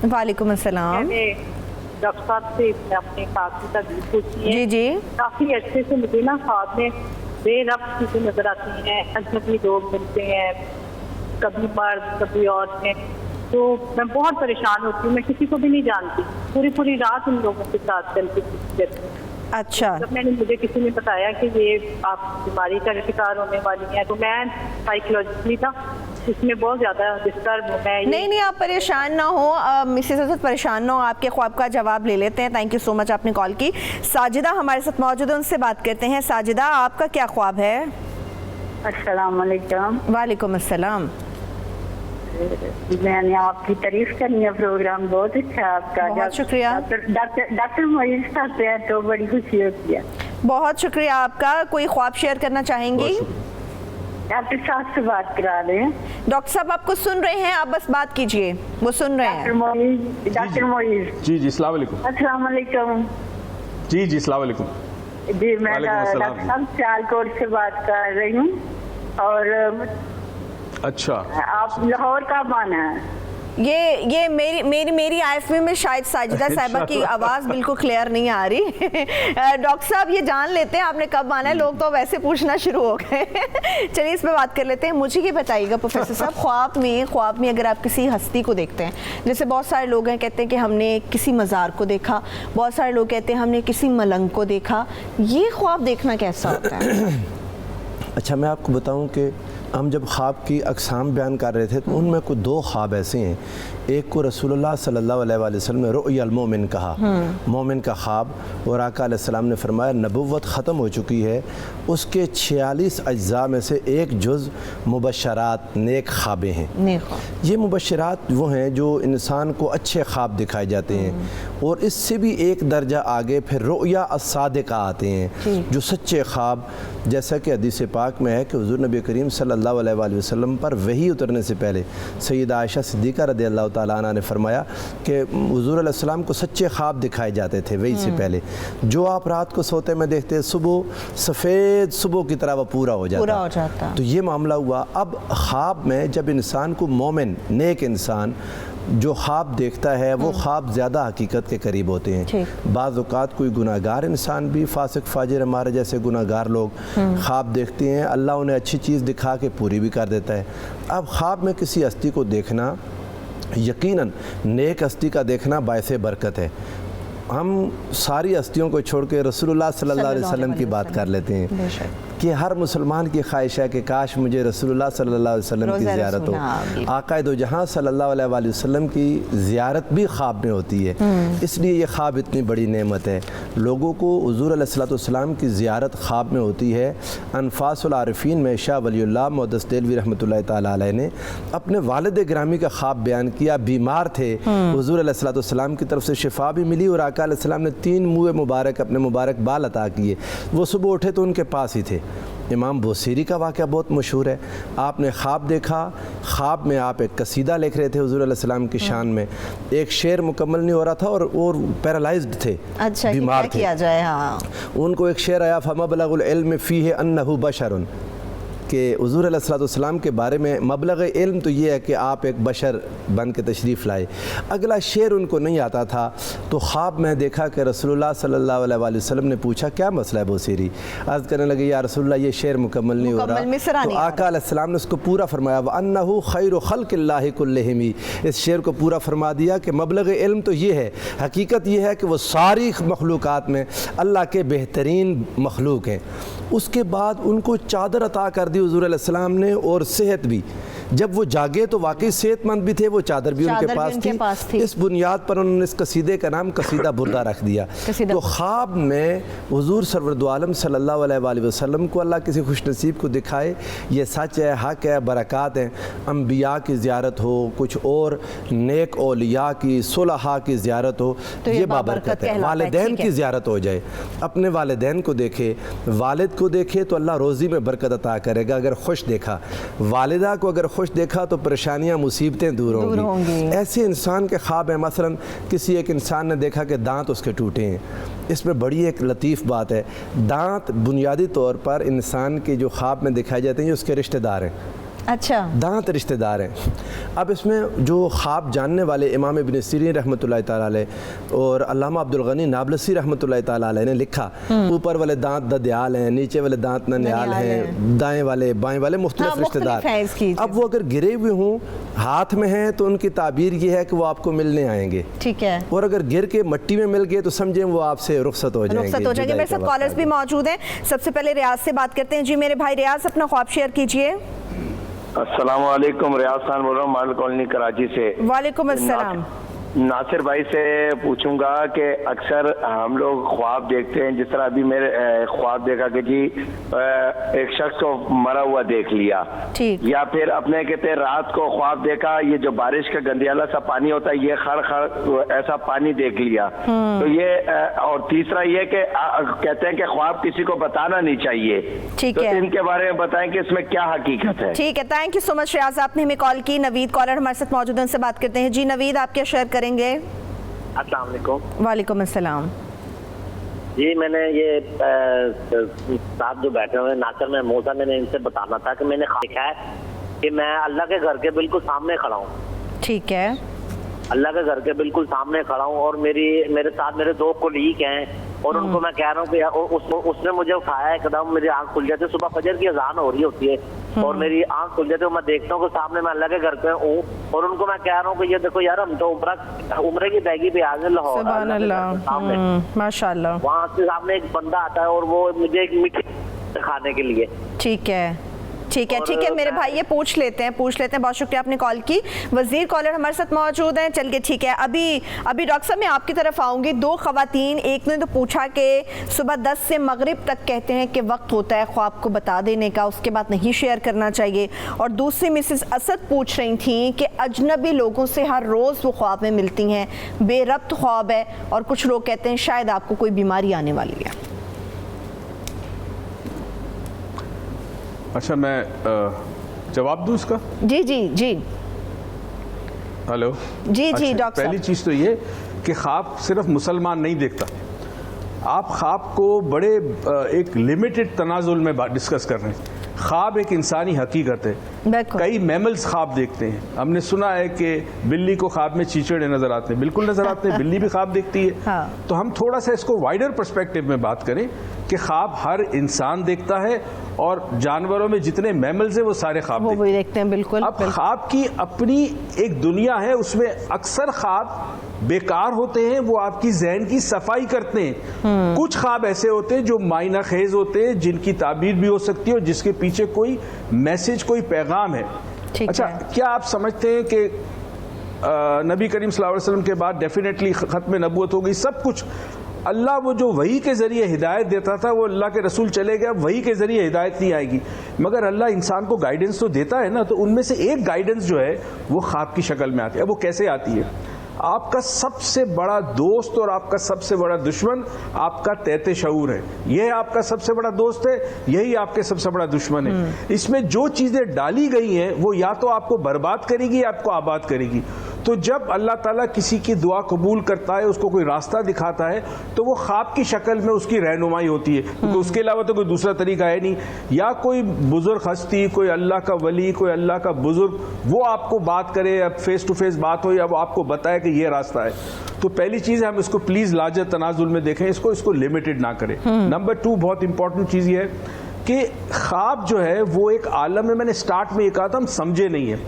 वालेकुम अस्सलाम। डॉक्टर साहब से अपने काफी तकलीफ पूछी है। जी जी। काफी अच्छे से मुझे ना ख्वाब में बेरब्त चीजें नजर आती हैं, अजनबी लोग मिलते हैं, कभी मर्द कभी औरतें, तो मैं बहुत परेशान होती हूँ। मैं किसी को भी नहीं जानती, पूरी पूरी रात उन लोगों के साथ चलती रहती। अच्छा। जब मुझे किसी ने बताया कि ये आप बीमारी का शिकार होने वाली है, तो मैं साइकोलॉजिकली था इसमें बहुत ज़्यादा डिस्टर्ब हूँ मैं। नहीं, आप परेशान ना हो मिसेस असद, परेशान ना हो, आपके ख्वाब का जवाब ले लेते हैं। थैंक यू सो मच, आपने कॉल की। साजिदा हमारे साथ मौजूद है, उनसे बात करते हैं। साजिदा, आपका क्या ख्वाब है? अस्सलाम वालेकुम। वालेकुम अस्सलाम। मैंने आपकी तारीफ करनी है, प्रोग्राम बहुत अच्छा आपका। बहुत शुक्रिया। डॉक्टर मोइस आते हैं तो बड़ी खुशी होती है। बहुत शुक्रिया आपका। कोई ख्वाब शेयर करना चाहेंगी? डॉक्टर साहब से बात करा रहे हैं। डॉक्टर साहब आपको सुन रहे हैं, आप बस बात कीजिए, वो सुन रहे हैं। Doctor moist. जी जी, अस्सलाम वालेकुम। अस्सलाम वालेकुम। जी जी, अस्सलाम वालेकुम। जी मैं डॉक्टर साहब सियालकोट से बात कर रही हूँ। और अच्छा, आप लाहौर कब आना है? ये मेरी आईएफबी में शायद साजिदा साहिबा की आवाज़ बिल्कुल क्लियर नहीं आ रही। डॉक्टर साहब ये जान लेते हैं आपने कब आना है, लोग तो वैसे पूछना शुरू हो गए। चलिए इस पे बात कर लेते हैं। मुझे ये बताइएगा प्रोफेसर साहब, ख्वाब में अगर आप किसी हस्ती को देखते हैं, जैसे बहुत सारे लोग हैं कहते हैं कि हमने किसी मज़ार को देखा, बहुत सारे लोग कहते हैं हमने किसी मलंग को देखा, ये ख्वाब देखना कैसा होता है? अच्छा, मैं आपको बताऊं कि हम जब ख्वाब की अक़साम बयान कर रहे थे तो उनमें कुछ दो ख्वाब ऐसे हैं। एक को रसूलुल्लाह सल्लल्लाहु अलैहि वसल्लम ने रुअयल मोमिन कहा, मोमिन का ख्वाब, और आका अलैहिस्सलाम ने फरमाया नबुव्वत ख़त्म हो चुकी है, उसके 46 अज्जा में से एक जुज़ मुबशरात नेक ख्वाबें हैं। ये मुबशरात वो हैं जो इंसान को अच्छे ख्वाब दिखाए जाते हैं, और इससे भी एक दर्जा आगे फिर रुया अस्सादिका आते हैं जो सच्चे ख्वाब। जैसा कि हदीस पाक में है कि हुज़ूर नबी करीम सल्लल्लाहु अलैहि वसल्लम पर वही उतरने से पहले सैयदा आयशा सिद्दीक़ा रज़ियल्लाहु ताला अन्हा ने फरमाया कि हुज़ूर अलैहि सलाम को सच्चे ख्वाब दिखाए जाते थे वही से पहले, जो आप रात को सोते में देखते हैं सुबह सफ़ेद सुबह की तरह वो पूरा हो जाता। तो ये मामला हुआ। अब ख्वाब में जब इंसान को मोमिन नेक इंसान जो ख्वाब देखता है वो ख्वाब ज़्यादा हकीकत के करीब होते हैं। बाज़ औक़ात कोई गुनाहगार इंसान भी, फासिक फाजिर हमारे जैसे गुनाहगार लोग ख्वाब देखते हैं, अल्लाह उन्हें अच्छी चीज़ दिखा के पूरी भी कर देता है। अब ख्वाब में किसी हस्ती को देखना, यकीनन नेक हस्ती का देखना बायसे बरकत है। हम सारी हस्तियों को छोड़ के रसूलुल्लाह सल्लल्लाहु अलैहि वसल्लम की बात कर लेते हैं कि हर मुसलमान की ख्वाहिश है कि काश मुझे रसूलुल्लाह सल्लल्लाहु अलैहि वसल्लम की ज़ियारत हो। आक़ाए दो जहां सल्लल्लाहु अलैहि वसल्लम की ज़ियारत भी ख्वाब में होती है, इसलिए ये ख्वाब इतनी बड़ी नेमत है। लोगों को हुज़ूर अलैहिस्सलातु वस्सलाम की ज़ियारत ख्वाब में होती है। अनफासुल आरिफीन में शाह वलीउल्लाह मुहद्दिस देलवी रहमतुल्लाहि तआला अलैह ने अपने वालिद गिरामी का ख्वाब बयान किया। बीमार थे, हुज़ूर अलैहिस्सलातु वस्सलाम की तरफ से शिफा भी मिली और आका अलैहिस्सलाम ने 3 मुँह मुबारक अपने मुबारक बाल अता किए। वो सुबह उठे तो उनके पास ही थे। इमाम बोसीरी का वाक़या बहुत मशहूर है। आपने ख्वाब देखा, ख्वाब में आप एक कसीदा लिख रहे थे हुज़ूर अलैहि सलाम की शान में, एक शेर मुकम्मल नहीं हो रहा था और पैरालाइज्ड थे, अच्छा, बीमार थे। किया जाए, हाँ। उनको एक शेर आया, फमबलगुल इल्म फ़ीहि अन्नहु बशरुन, कि हुज़ूर अलैहिस्सलाम के बारे में मबलग इल्म तो ये है कि आप एक बशर बन के तशरीफ़ लाए। अगला शेर उनको नहीं आता था, तो ख्वाब में देखा कि रसूलुल्लाह सल्लल्लाहु अलैहि वसल्लम ने पूछा क्या मसला है बोसीरी? अर्ज़ करने लगे या रसूलुल्लाह ये शेर मुकम्मल नहीं हो रहा। तो आका अलैहिस्सलाम ने उसको पूरा फरमाया, व अन्नहु खैरु खल्क़िल्लाहि कुल्लिहिम, इस शेर को पूरा फरमा दिया कि मबलग इल्म तो ये है, हकीकत ये है कि वो सारी मखलूक़ात में अल्लाह के बेहतरीन मखलूक हैं। उसके बाद उनको चादर अता कर दी हुज़ूर अलैहिस्सलाम ने और सेहत भी। जब वो जागे तो वाकई सेहतमंद भी थे, वो चादर भी उनके पास थी। इस बुनियाद पर उन्होंने इस कसीदे का नाम कसीदा बुर्दा रख दिया। तो ख्वाब में हुज़ूर सरवर दो आलम सल्लल्लाहु अलैहि वसल्लम को अल्लाह किसी खुशनसीब को दिखाए, ये सच है, हक है, बरक़ात हैं। अम्बिया की ज़ियारत हो, कुछ और नेक औलिया की, सुलहा की ज़ियारत हो, तो ये बाबरकत है। वालिदैन की ज़ियारत हो जाए, अपने वालिदैन को देखे, वालिद को देखे तो अल्लाह रोज़ी में बरकत अता करेगा। अगर खुश देखा, वालिदा को अगर खुश देखा तो परेशानियां मुसीबतें दूर होंगी। ऐसे इंसान के ख्वाब हैं। मसलन किसी एक इंसान ने देखा कि दांत उसके टूटे हैं। इसमें बड़ी एक लतीफ़ बात है, दांत बुनियादी तौर पर इंसान के जो ख्वाब में दिखाए जाते हैं ये उसके रिश्तेदार हैं। अच्छा, दांत रिश्तेदार हैं। अब इसमें जो ख्वाब जानने वाले इमाम इब्न सीरीन रहमतुल्लाहि तआला अलैह और अल्लामा अब्दुल गनी नाबलसी रहमतुल्लाहि तआला अलैह ने लिखा, ऊपर वाले दांत ददयाल हैं, नीचे वाले दांत ननियाल हैं, दाएं वाले बाएं वाले मुख्तलिफ रिश्तेदार। अब वो अगर गिरे हुए हों, हाथ में हैं, तो उनकी ताबीर ये है कि वो आपको मिलने आएंगे, ठीक है। और अगर गिर के मिट्टी में मिल गए तो समझें वो आपसे रुखसत हो जाएंगे। मेरे साथ कॉलर्स भी मौजूद हैं। सबसे पहले रियाज से बात करते हैं। जी मेरे भाई रियाज, अपना ख्वाब शेयर कीजिए। अस्सलाम वालेकुम, रियाज खान बोल रहा हूँ, मॉडल कॉलोनी कराची से। वालेकुम अस्सलाम। नासिर भाई से पूछूंगा कि अक्सर हम लोग ख्वाब देखते हैं, जिस तरह अभी मेरे ख्वाब देखा कि जी एक शख्स को मरा हुआ देख लिया, या फिर अपने कहते हैं रात को ख्वाब देखा ये जो बारिश का गंदियाला सा पानी होता है, ये खड़ खड़ ऐसा पानी देख लिया। तो ये और तीसरा ये कि कहते हैं कि ख्वाब किसी को बताना नहीं चाहिए, तो इनके बारे में बताएं कि इसमें क्या हकीकत है। ठीक है, थैंक यू सो मच रियाज, आपने हमें कॉल की। नवीद कॉलर हमारे साथ मौजूद हैं, उनसे बात करते हैं। जी नवीद, आप क्या शेयर करेंगे? अस्सलाम वालेकुम। वालेकुम अस्सलाम। जी मैंने ये साथ जो बैठे हुए नासिर में मौसा, मैंने इनसे बताना था कि मैंने देखा है कि मैं अल्लाह के घर के बिल्कुल सामने खड़ा हूँ। ठीक है। अल्लाह के घर के बिल्कुल सामने खड़ा हूँ और मेरे साथ मेरे 2 कोलीग हैं और उनको मैं कह रहा हूँ कि उसने मुझे उठाया, एकदम मेरी आंख खुल जाती है, सुबह फजर की अजान हो रही होती है और मेरी आंख खुल जाती है, मैं देखता हूँ कि सामने मैं अल्लाह के घर पे हूँ और उनको मैं कह रहा हूँ कि ये देखो यार, हम तो उम्रे की बैगी पे आ गए लाहौर, माशाल्लाह। वहाँ से सामने एक बंदा आता है और वो मुझे एक मिठाई खाने के लिए। ठीक है ठीक है मेरे भाई, ये पूछ लेते हैं। बहुत शुक्रिया आपने कॉल की। वजीर कॉलर हमारे साथ मौजूद हैं। चल के ठीक है, अभी डॉक्टर साहब मैं आपकी तरफ आऊँगी। 2 ख़वातीन, एक ने तो पूछा कि सुबह 10 से मगरिब तक कहते हैं कि वक्त होता है ख्वाब को बता देने का, उसके बाद नहीं शेयर करना चाहिए। और दूसरी मिसेस असद पूछ रही थी कि अजनबी लोगों से हर रोज़ वो ख्वाब में मिलती हैं, बेरब्त ख्वाब है, और कुछ लोग कहते हैं शायद आपको कोई बीमारी आने वाली है। अच्छा, मैं जवाब दूँ इसका? जी हेलो जी अच्छा, डॉक्टर। पहली चीज़ तो ये कि ख्वाब सिर्फ मुसलमान नहीं देखता। आप ख्वाब को बड़े एक लिमिटेड तनाजुल में डिस्कस कर रहे हैं। ख्वाब एक इंसानी हकीकत है। कई मैमल्स ख्वाब देखते हैं। हमने सुना है कि बिल्ली को ख्वाब में चीचड़े नजर आते हैं, बिल्कुल नजर आते हैं, बिल्ली भी ख्वाब देखती है। हाँ। तो हम थोड़ा सा इसको वाइडर पर्सपेक्टिव में बात करें कि ख्वाब हर इंसान देखता है और जानवरों में जितने मैमल्स हैं वो सारे ख्वाब देखते हैं। बिल्कुल। अब ख्वाब की अपनी एक दुनिया है, उसमें अक्सर ख्वाब बेकार होते हैं, वो आपकी जहन की सफाई करते हैं। कुछ ख्वाब ऐसे होते हैं जो मायना खेज होते हैं, जिनकी ताबीर भी हो सकती है और जिसके पीछे कोई मैसेज, कोई पैगाम है। अच्छा, क्या आप समझते हैं कि नबी करीम सल्लल्लाहु अलैहि वसल्लम के बाद डेफिनेटली खत्म नबूवत हो गई, सब कुछ अल्लाह वो जो वही के जरिए हिदायत देता था वो अल्लाह के रसूल चले गए, अब वही के जरिए हिदायत नहीं आएगी। मगर अल्लाह इंसान को गाइडेंस तो देता है ना, तो उनमें से एक गाइडेंस जो है वो ख्वाब की शक्ल में आती है। अब वो कैसे आती है? आपका सबसे बड़ा दोस्त और आपका सबसे बड़ा दुश्मन आपका तहते शऊर है। यह आपका सबसे बड़ा दोस्त है, यही आपके सबसे बड़ा दुश्मन है। इसमें जो चीजें डाली गई हैं वो या तो आपको बर्बाद करेगी या आपको आबाद करेगी। तो जब अल्लाह ताला किसी की दुआ कबूल करता है, उसको कोई रास्ता दिखाता है, तो वो ख्वाब की शक्ल में उसकी रहनुमाई होती है, क्योंकि उसके अलावा तो कोई दूसरा तरीका है नहीं। या कोई बुजुर्ग हस्ती, कोई अल्लाह का वली, कोई अल्लाह का बुजुर्ग, वो आपको बात करे, अब फेस टू फेस बात हो, या वो आपको बताए कि ये रास्ता है। तो पहली चीज है, हम इसको प्लीज लाजत तनाजुल में देखें, इसको लिमिटेड ना करें। नंबर 2, बहुत इंपॉर्टेंट चीज ये है कि ख्वाब जो है वो एक आलम है। मैंने स्टार्ट में ये कहा था, हम समझे नहीं है।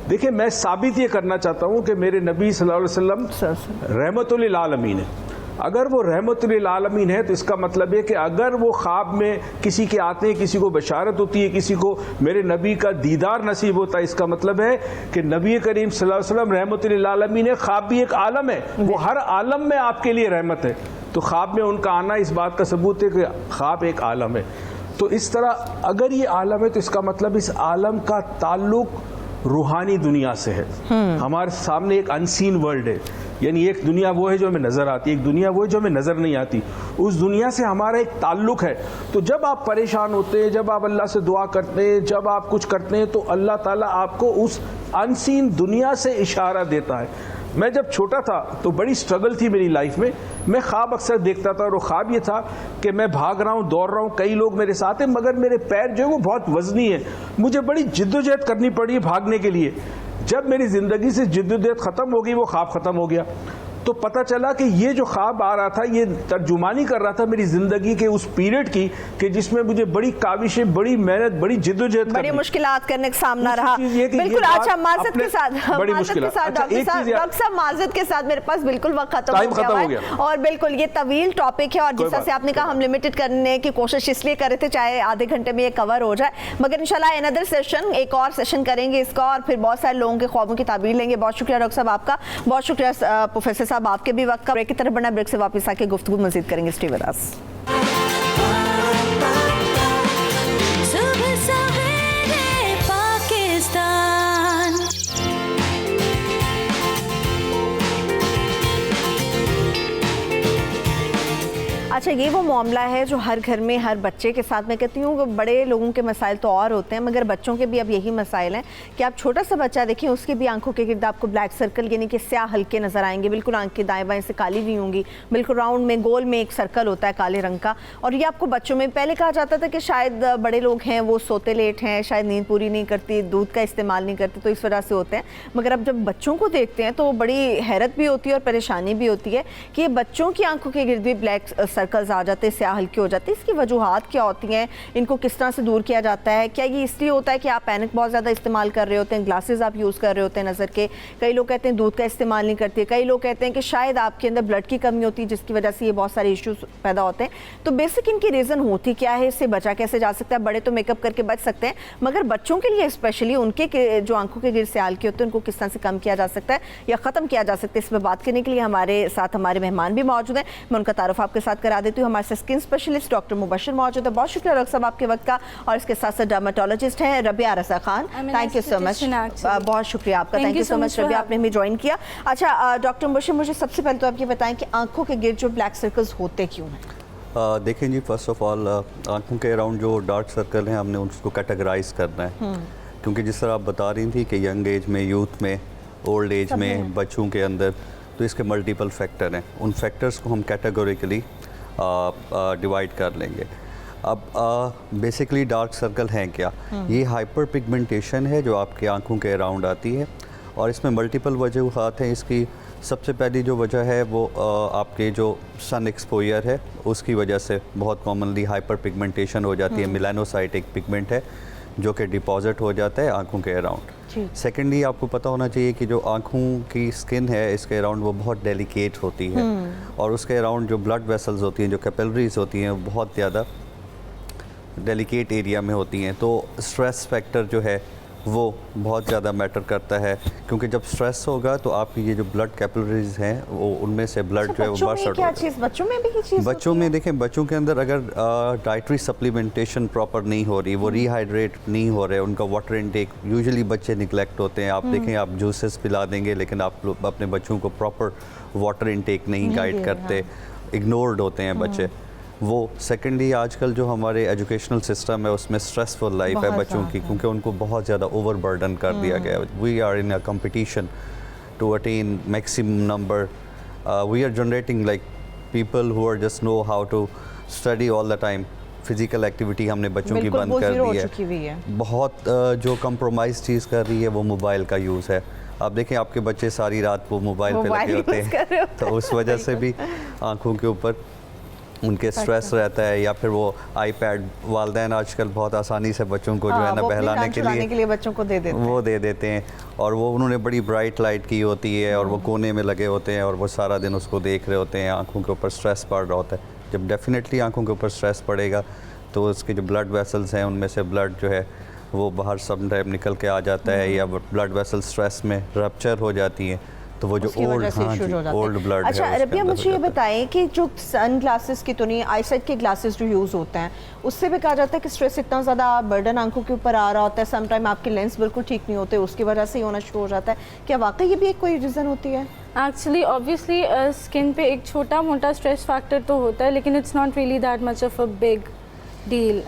देखिए, मैं साबित ये करना चाहता हूँ कि मेरे नबी सल्लल्लाहु अलैहि वसल्लम रहमतुल लिल आलमीन है। अगर वो रहमतुल लिल आलमीन है तो इसका मतलब है कि अगर वो ख्वाब में किसी के आते हैं, किसी को बशारत होती है, किसी को मेरे नबी का दीदार नसीब होता है, इसका मतलब है कि नबी करीम सल्लल्लाहु अलैहि वसल्लम रहमतुल लिल आलमीन है। ख्वाब भी एक आलम है, वो हर आलम में आपके लिए रहमत है। तो ख्वाब में उनका आना इस बात का सबूत है कि ख्वाब एक आलम है। तो इस तरह अगर ये आलम है तो इसका मतलब इस आलम का ताल्लुक रूहानी दुनिया से है। हमारे सामने एक अनसीन वर्ल्ड है, यानी एक दुनिया वो है जो हमें नजर आती है, एक दुनिया वो है जो हमें नजर नहीं आती। उस दुनिया से हमारा एक ताल्लुक है। तो जब आप परेशान होते हैं, जब आप अल्लाह से दुआ करते हैं, जब आप कुछ करते हैं, तो अल्लाह ताला आपको उस अनसीन दुनिया से इशारा देता है। मैं जब छोटा था तो बड़ी स्ट्रगल थी मेरी लाइफ में। मैं ख्वाब अक्सर देखता था और वो ख्वाब ये था कि मैं भाग रहा हूँ, दौड़ रहा हूँ, कई लोग मेरे साथ हैं, मगर मेरे पैर जो है वो बहुत वजनी है। मुझे बड़ी जिद्दोजहद करनी पड़ी है भागने के लिए। जब मेरी ज़िंदगी से जिद्दोजहद ख़त्म हो गई, वो ख्वाब ख़त्म हो गया, तो पता चला कि ये जो ख्वाब आ रहा था ये तर्जुमानी कर रहा था मेरी ज़िंदगी के उस पीरियड की, कि जिसमें मुझे बड़ी काविशें, बड़ी मेहनत, बड़ी जिद्दोजहद, बड़ी मुश्किलात करने का सामना रहा। बिल्कुल। अच्छा, माज़रत के साथ बड़ी मुश्किल। डॉक्टर साहब माज़रत के साथ मेरे पास बिल्कुल वक्त खत्म हो गया है और बिल्कुल ये तवील टॉपिक है और जिस तरह से आपने कहा हम लिमिटेड करने की कोशिश इसलिए कर रहे थे चाहे आधे घंटे में ये कवर हो जाए, मगर इंशाल्लाह अनदर सेशन, एक और सेशन करेंगे इसका और फिर बहुत सारे लोगों के ख्वाबों की ताबीर लेंगे। बहुत शुक्रिया डॉक्टर साहब आपका, बहुत शुक्रिया प्रोफेसर साहब आपके भी। वक्त का ब्रेक की तरफ बढ़ना, ब्रेक से वापस आके गुफ्तगू मज़ीद करेंगे। Stay with us. अच्छा, ये वो मामला है जो हर घर में हर बच्चे के साथ, मैं कहती हूँ बड़े लोगों के मसाइल तो और होते हैं मगर बच्चों के भी अब यही मसाइल हैं कि आप छोटा सा बच्चा देखें उसके भी आंखों के गिर्द आपको ब्लैक सर्कल यानी कि स्याह हल्के नज़र आएंगे, बिल्कुल आंख के दाएं बाएं से काली नहीं होंगी, बिल्कुल राउंड में गोल में एक सर्कल होता है काले रंग का। और ये आपको बच्चों में पहले कहा जाता था कि शायद बड़े लोग हैं वो सोते लेट हैं, शायद नींद पूरी नहीं करती, दूध का इस्तेमाल नहीं करते तो इस वजह से होते हैं। मगर अब जब बच्चों को देखते हैं तो बड़ी हैरत भी होती है और परेशानी भी होती है कि ये बच्चों की आंखों के गिर्द भी ब्लैक सर्कल्स आ जाते हैं, स्याह हल्के हो जाते हैं। इसकी वजूहात क्या होती हैं, इनको किस तरह से दूर किया जाता है? क्या ये इसलिए होता है कि आप पैनिक बहुत ज़्यादा इस्तेमाल कर रहे होते हैं, ग्लासेस आप यूज़ कर रहे होते हैं नज़र के? कई लोग कहते हैं दूध का इस्तेमाल नहीं करती, कई लोग कहते हैं कि शायद आपके अंदर ब्लड की कमी होती है जिसकी वजह से ये बहुत सारे इश्यूज पैदा होते हैं। तो बेसिक इनकी रीज़न होती क्या है, इससे बचा कैसे जा सकता है? बड़े तो मेकअप करके बच सकते हैं मगर बच्चों के लिए स्पेशली उनके जो आंखों के गिर्द स्याह हल्के होते हैं उनको किस तरह से कम किया जा सकता है या ख़त्म किया जा सकता है, इस पर बात करने के लिए हमारे साथ हमारे मेहमान भी मौजूद हैं। मैं उनका तारुफ आपके साथ करा देती हूँ। हमारे स्किन स्पेशलिस्ट डॉक्टर मुबशर मौजूद है। बहुत शुक्रिया डॉक्टर साहब आपके वक्त का। और इसके साथ साथ डर्माटोलॉजिस्ट हैं Rabia Raza Khan. Thank you so much, बहुत शुक्रिया आपका। Thank you so much Rabia, आपने भी ज्वाइन किया। अच्छा डॉक्टर मुबशर, मुझे सबसे पहले तो आप ये बताएं कि आंखों के गिर्द जो ब्लैक सर्कल्स होते क्यों हैं? देखें जी, फर्स्ट ऑफ ऑल आंखों के अराउंड जो डार्क सर्कल हैं हमने उसको कैटेगराइज करना है, क्योंकि जिस तरह आप बता रही थी कि यंग एज में, यूथ में, ओल्ड एज में, बच्चों के अंदर, तो इसके मल्टीपल फैक्टर हैं। उन फैक्टर्स को हम कैटेगोरिकली डिवाइड कर लेंगे। अब बेसिकली डार्क सर्कल हैं क्या? ये हाइपर पिगमेंटेशन है जो आपके आंखों के अराउंड आती है और इसमें मल्टीपल वजूहात हैं। इसकी सबसे पहली जो वजह है वो आपके जो सन एक्सपोजर है उसकी वजह से बहुत कॉमनली हाइपर पिगमेंटेशन हो जाती है। मेलानोसाइट एक पिगमेंट है जो कि डिपॉजिट हो जाता है आंखों के अराउंड। सेकेंडली आपको पता होना चाहिए कि जो आंखों की स्किन है इसके अराउंड वो बहुत डेलिकेट होती है और उसके अराउंड जो ब्लड वेसल्स होती हैं, जो कैपिलरीज होती हैं, वो बहुत ज़्यादा डेलिकेट एरिया में होती हैं। तो स्ट्रेस फैक्टर जो है वो बहुत ज़्यादा मैटर करता है, क्योंकि जब स्ट्रेस होगा तो आपकी ये जो ब्लड कैपिलरीज हैं वो उनमें से ब्लड जो है वो बर्स्ट आउट होता है। बच्चों में भी ये चीज़ बच्चों में देखें, बच्चों के अंदर अगर डाइटरी सप्लीमेंटेशन प्रॉपर नहीं हो रही, वो रिहाइड्रेट नहीं हो रहे, उनका वाटर इनटेक, यूजुअली बच्चे निगलेक्ट होते हैं। आप देखें, आप जूसेस पिला देंगे लेकिन आप अपने बच्चों को प्रॉपर वाटर इनटेक नहीं गाइड करते, इग्नोर्ड होते हैं बच्चे वो। सेकेंडली आजकल जो हमारे एजुकेशनल सिस्टम है उसमें स्ट्रेसफुल लाइफ है बच्चों की, क्योंकि उनको बहुत ज़्यादा ओवरबर्डन कर दिया गया है। We are in a competition to attain maximum number, we are generating like people who are just know how to study all the time. Physical activity हमने बच्चों की बंद कर दी है। बहुत जो कंप्रोमाइज़ चीज़ कर रही है वो मोबाइल का यूज़ है। आप देखें, आपके बच्चे सारी रात वो मोबाइल पे लगे होते हैं, तो उस वजह से भी आँखों के ऊपर उनके स्ट्रेस रहता है। या फिर वो आईपैड, वालिदैन आजकल बहुत आसानी से बच्चों को जो है ना बहलाने के लिए बच्चों को दे देते हैं, वो दे देते हैं और वो उन्होंने बड़ी ब्राइट लाइट की होती है और वो कोने में लगे होते हैं और वो सारा दिन उसको देख रहे होते हैं। आंखों के ऊपर स्ट्रेस पड़ रहा होता है। जब डेफिनेटली आंखों के ऊपर स्ट्रेस पड़ेगा तो उसके जो ब्लड वेसल्स हैं उनमें से ब्लड जो है वो बाहर सब टाइम निकल के आ जाता है, या ब्लड वेसल स्ट्रेस में रप्चर हो जाती हैं, तो वो जो ओल्ड ब्लड है। अच्छा रबिया, मुझे ये बताएं कि जो सन ग्लासेस की तो नहीं, आईसाइट के ग्लासेस जो यूज़ होते हैं उससे भी कहा जाता है कि स्ट्रेस इतना ज़्यादा बर्डन आंखों के ऊपर आ रहा होता है, समटाइम आपके लेंस बिल्कुल ठीक नहीं होते, उसकी वजह से ही होना शुरू हो जाता है। क्या वाकई ये भी एक कोई रीज़न होती है? एक्चुअली ऑब्वियसली स्किन पे एक छोटा मोटा स्ट्रेस फैक्टर तो होता है, लेकिन it's not really that much of a big deal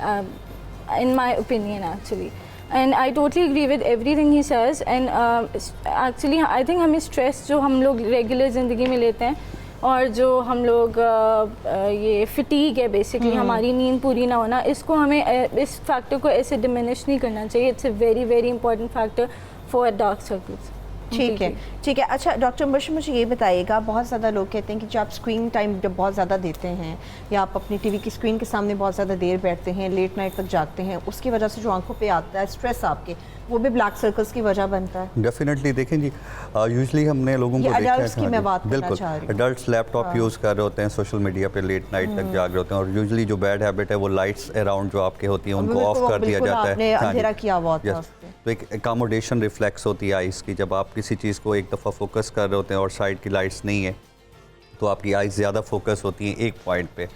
in my opinion actually. And I totally agree with everything he says. And actually I think हमें स्ट्रेस जो हम लोग रेगुलर ज़िंदगी में लेते हैं और जो हम लोग ये फिटीग है बेसिकली, हमारी नींद पूरी ना होना, इसको हमें इस फैक्टर को ऐसे डिमिनिश नहीं करना चाहिए। It's a very very important factor for dark circles. ठीक है, ठीक है। अच्छा डॉक्टर मुबशर, मुझे ये बताइएगा, बहुत ज़्यादा लोग कहते हैं कि जब आप स्क्रीन टाइम जब बहुत ज़्यादा देते हैं या आप अपनी टीवी की स्क्रीन के सामने बहुत ज़्यादा देर बैठते हैं, लेट नाइट तक जागते हैं, उसकी वजह से जो आंखों पे आता है स्ट्रेस आपके, वो भी ब्लैक सर्कल्स की वजह बनता है। डेफिनेटली देखें जी, यूजुअली हमने लोगों को देखा है की मैं बात करना चाह रही हूं। एडल्ट्स लैपटॉप यूज़ कर रहे होते हैं, सोशल मीडिया पे लेट नाइट तक जाग रहे होते हैं और यूजुअली जो बैड हैबिट है वो लाइट्स अराउंड जो आपके होती हैं उनको ऑफ कर दिया जाता है। अंधेरा किया हुआ होता है, तो एक एकोमोडेशन रिफ्लेक्स होती है आइज़ की। जब आप किसी चीज़ को एक दफ़ा फोकस कर रहे होते हैं और साइड की लाइट्स नहीं है तो आपकी आइज़ ज़्यादा फोकस होती हैं एक पॉइंट पे,